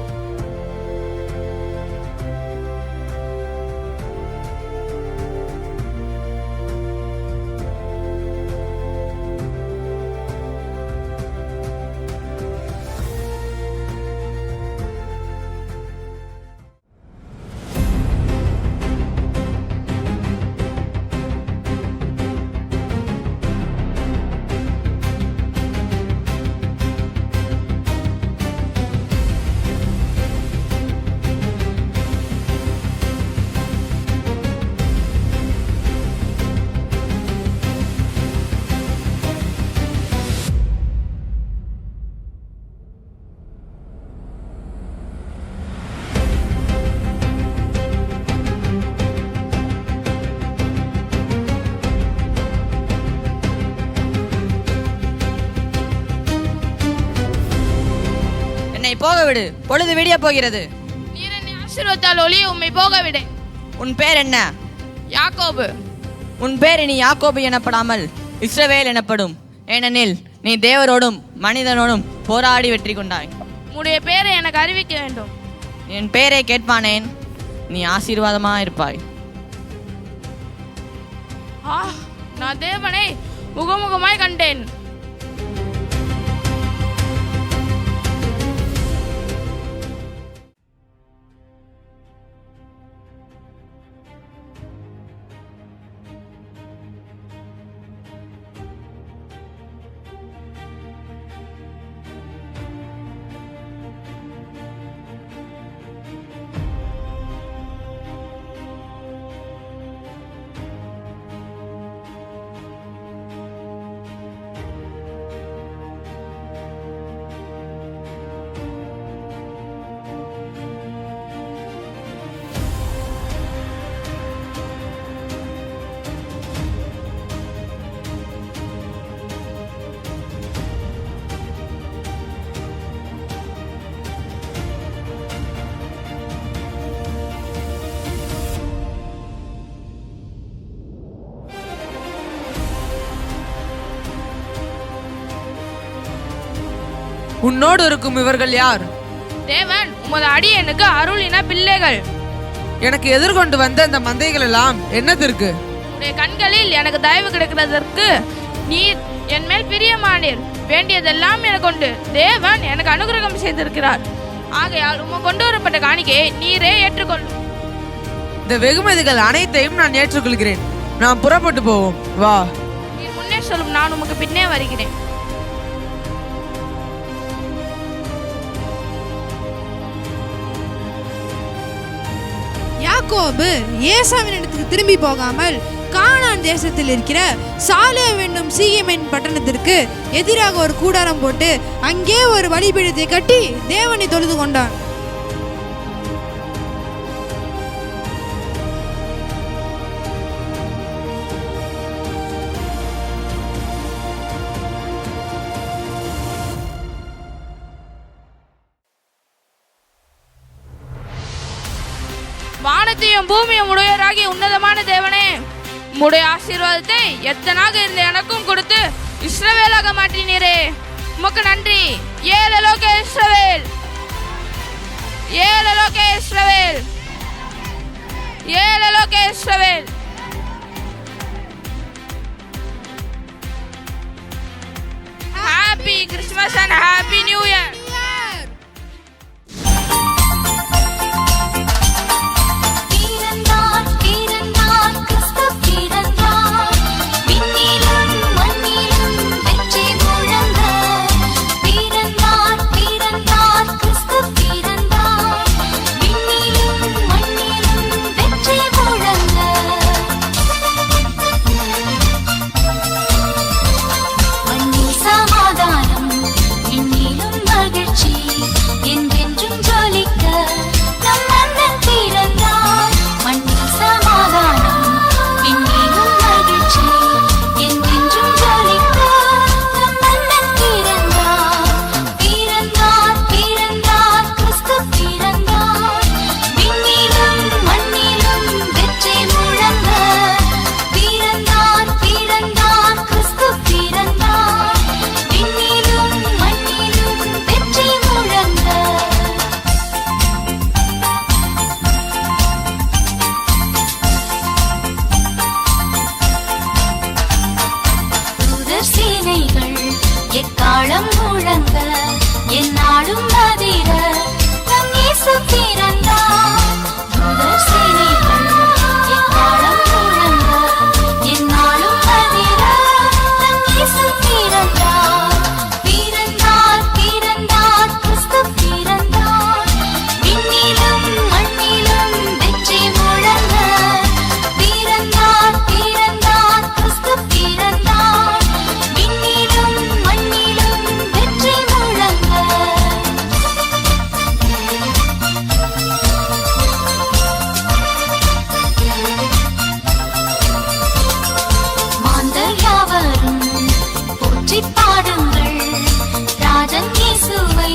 என்னை போக விடு, பொழுது விடிய போகிறது. நீர் என்னை ஆசீர்வதித்தால் ஒளிய உம்மை போக விடு. உன் பேர் என்ன? யாக்கோபு. உன் பேர் இனி யாக்கோபு எனப்படாமல் இஸ்ரவேல் எனப்படும். ஏனெனில் நீ தேவரோடும் மனிதனோடும் போராடி வெற்றி கொண்டாய். உம்முடைய பேரை எனக்கு அறிவிக்க வேண்டும். என் பேரை கேட்பானேன், நீ ஆசீர்வாதமா இருப்பாய். நான் தேவனை முகமுகமாய் கண்டேன். உன்னோடு இருக்கும் இவர்கள் யார்? தேவன் உமது அடியனுக்கு அருளின பிள்ளைகள். எனக்கு எதிர்கொண்டு வந்த இந்த மந்தைகள் எல்லாம் என்னத்திற்கு? உடைய கண்களில் எனக்கு தயவு கிடைக்கிறதற்கு நீர் என் மேல் பிரியமானீர். வேண்டியதெல்லாம் எனக்கு கொண்டு தேவன் எனக்கு அனுகிரகம் செய்திருக்கிறார். ஆகையால் உம கொண்டு வரப்பட்ட காணிக்கையை நீரே ஏற்றுக்கொள்ளும். இந்த வெகுமதிகள் அனைத்தையும் நான் ஏற்றுக்கொள்கிறேன். நாம் புறப்பட்டு போவோம், வா. நீர் முன்னே சொல்லும், நான் உமக்கு பின்னே வருகிறேன். யாக்கோபு ஏசாவின் இடத்துக்கு திரும்பி போகாமல் கானான் தேசத்தில் இருக்கிற சாலேம் என்னும் சீகேமின் பட்டணத்திற்கு எதிராக ஒரு கூடாரம் போட்டு அங்கே ஒரு பலிபீடத்தை கட்டி தேவனை தொழுது கொண்டான். வானத்தையும் பூமியும் உடையராகி உன்னதமான தேவனே, உம்முடைய ஆசீர்வாதத்தை எத்தனாக இருந்த எனக்கும் கொடுத்து இஸ்ரவேலாக மாற்றினீரே, உமக்கு நன்றி. ஏலலோகே இஸ்ரவேல், ஏலலோகே இஸ்ரவேல், ஏலலோகே இஸ்ரவேல். Happy Christmas and Happy New Year. எக்காலம் முழங்க என்னாலும் அதிர நம் இயேசு பிறந்தார். தூதர் சேனைகள் எக்காலம் முழங்க என்னாலும் அதிர நம் இயேசு பிறந்தார். பிறந்தார் பிறந்தார் கிறிஸ்து பிறந்தார். விண்ணிலும் மண்ணிலும் வெற்றி முழங்க. பிறந்தார் பிறந்தார் கிறிஸ்து பிறந்தார். விண்ணிலும் மண்ணிலும் வெற்றி முழங்க. மாந்தர் யாவரும் போற்றி பாடுங்கள் ராஜன் இயேசுவை.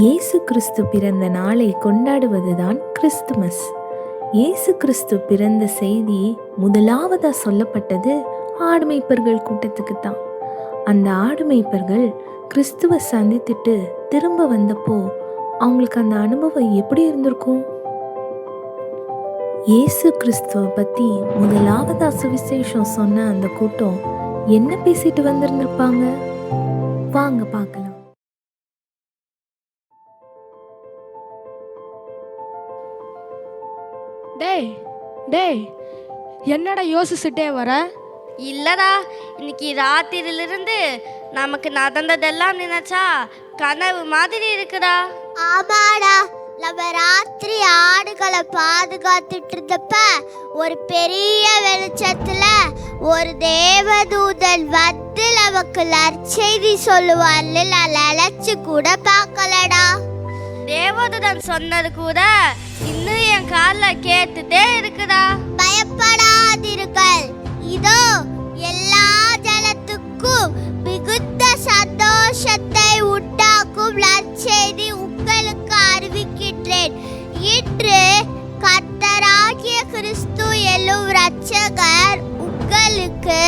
இயேசு கிறிஸ்து பிறந்த நாளை கொண்டாடுவதுதான் கிறிஸ்துமஸ். இயேசு கிறிஸ்து பிறந்த செய்தி முதலாவதா சொல்லப்பட்டது ஆடுமைப்பர்கள் கூட்டத்துக்கு தான். அந்த ஆடுமைப்பர்கள் கிறிஸ்துவை சந்தித்துட்டு திரும்ப வந்தப்போ அவங்களுக்கு அந்த அனுபவம் எப்படி இருந்திருக்கும்? இயேசு கிறிஸ்துவை பற்றி முதலாவதா சுவிசேஷம் சொன்ன அந்த கூட்டம் என்ன பேசிட்டு வந்திருந்திருப்பாங்க? வாங்க பார்க்கலாம். டேய் டேய் என்னடா யோசிச்சுட்டே வர? இல்லடா, இன்னைக்கு ராத்திரிலிருந்து நமக்கு நடந்ததெல்லாம் நினைச்சா கனவு மாதிரி இருக்குடா. ஆமாடா, நம்ம ராத்திரி ஆடுகளை பாதுகாத்துட்டு இருந்தப்ப ஒரு பெரிய வெளிச்சத்துல ஒரு தேவதூதன் வந்து நமக்கு நற்செய்தி சொல்லுவார்னு நான் நினைச்சு கூட பார்க்கலடா. தேவதூதன் சொன்னது கூட இன்னும் என் காதுல கேட்டுட்டே இருக்குடா. பயப்படாதீர்கள், இதோ எல்லா ஜனத்துக்கும் மிகுந்த சந்தோஷத்தை உண்டாக்கும் நற்செய்தி உங்களுக்கு அறிவிக்கின்றேன். இன்று கர்த்தராகிய கிறிஸ்து என்னும் இரட்சகர் உங்களுக்கு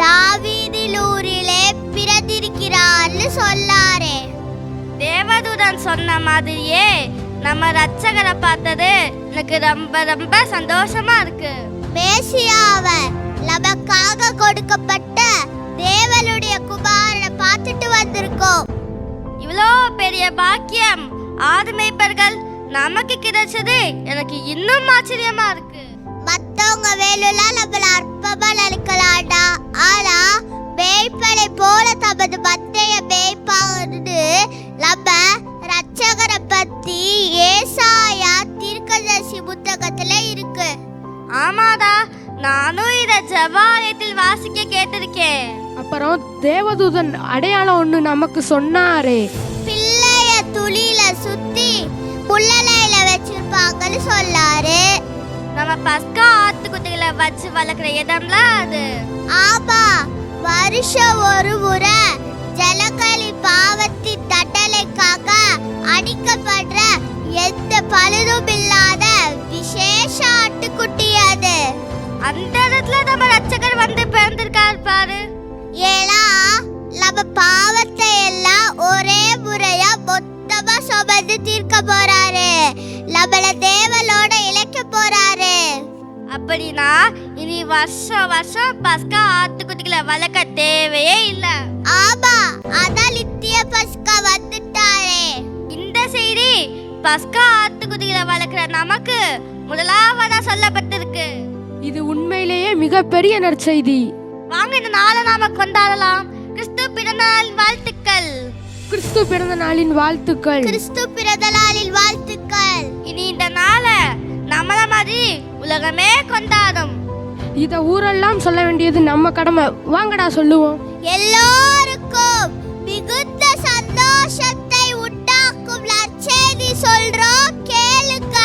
தாவீதின் ஊரிலே பிறந்திருக்கிறார்னு சொன்னாரே. தேவதூதன் சொன்ன மாதிரியே நம்ம ரட்சகரை பார்த்தது எனக்கு ரொம்ப ரொம்ப சந்தோஷமா இருக்கு. மேசியாவை நமக்காக கொடுக்கப்பட்ட தேவனுடைய குமாரனை பார்த்துட்டு வந்திருக்கோம். இவ்வளோ பெரிய பாக்கியம் ஆடுமைப்பர்கள் நமக்கு கிடைச்சது எனக்கு இன்னும் ஆச்சரியமா இருக்கு. மத்தவங்க வேலுலாம் நம்மள அற்பமா நினைக்கலாம்டா, ஆனா மேய்ப்பனை போல தமது மந்தைய மேய்ப்பான்னு நம்ம ரட்சகரை பத்தி ஏசாயா தீர்க்கதரிசி புத்தகத்துல இருக்கு. ஆமாடா, நானும் இத ஜெபாலயத்தில் வாசிக்க கேட்டிருக்கேன். அப்புறம் தேவதூதன் அடையாளம் ஒண்ணு நமக்கு சொன்னாரே, பிள்ளைய துளியில சுத்தி புல்லலையில வச்சிருப்பாங்கன்னு சொல்லாரு. நம்ம பஸ்கா ஆட்டுக்குட்டிகளை வச்சு வளர்க்குற இடம்லாம் அது. ஆமா, வருஷம் ஒரு முறை ஜனங்களின் பாவத்தின் தண்டனைக்காக அடிக்கப்படுற எந்த பழுதும் இல்லாத விசேஷ ஆட்டுக்குட்டி அது. அந்த இடத்துல நம்ம ரட்சகர் வந்து பிறந்திருக்காரு பாரு. ஏன்னா நம்ம பாவத்தை எல்லாம் ஒரே முறையா மொத்தமா சுமந்து தீர்க்க போறாரு. நம்மள தேவனோட இணைக்க போறாரு. அப்படின்னா இனி வருஷம் வருஷம் பஸ்கா ஆட்டுக்குட்டிகளை வளர்க்க தேவையே இல்ல. ஆமா, அதான் நித்திய பஸ்கா வந்துட்டாரே. இந்த செய்தி பஸ்கா ஆட்டுக்குட்டிகளை வளர்க்கிற நமக்கு முதலாவதா சொல்லப்பட்டிருக்கு. இது உண்மையிலேயே மிகப்பெரிய நற்செய்தி. வாங்க இந்த நாளை நாம கொண்டாடலாம். கிறிஸ்து பிறந்த நாளின் வாழ்த்துக்கள். கிறிஸ்து பிறந்த நாளின் வாழ்த்துக்கள். கிறிஸ்து பிறந்த நாளின் வாழ்த்துக்கள். இனி இந்த நாளை நம்மள மாதிரி உலகமே கொண்டாடும். இத ஊரெல்லாம் சொல்ல வேண்டியது நம்ம கடமை. வாங்கடா சொல்லுவோம். எல்லோருக்கும் மிகுந்த சந்தோஷத்தை உண்டாக்கும் நற்செய்தி சொல்றோம், கேளுங்க.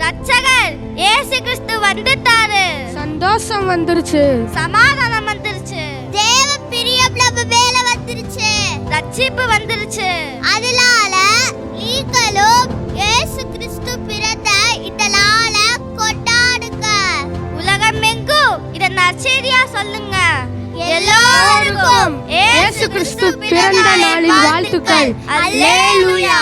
ரட்சகர் இயேசு கிறிஸ்து வந்துட்டாரு. சந்தோஷம் வந்துருச்சு, சமாதானம் வந்துருச்சு, தேவ பிரியம் நம்ம மேல வந்துருச்சு, ரட்சிப்பு வந்துருச்சு. அதனால நீங்களும் இயேசு கிறிஸ்து பிறந்த இந்த நாளை கொண்டாடுங்க. உலகம் எங்கும் இத நற்செய்தியா சொல்லுங்க. எல்லோருக்கும் இயேசு கிறிஸ்து பிறந்த நாளின் வாழ்த்துக்கள். அல்லேலூயா.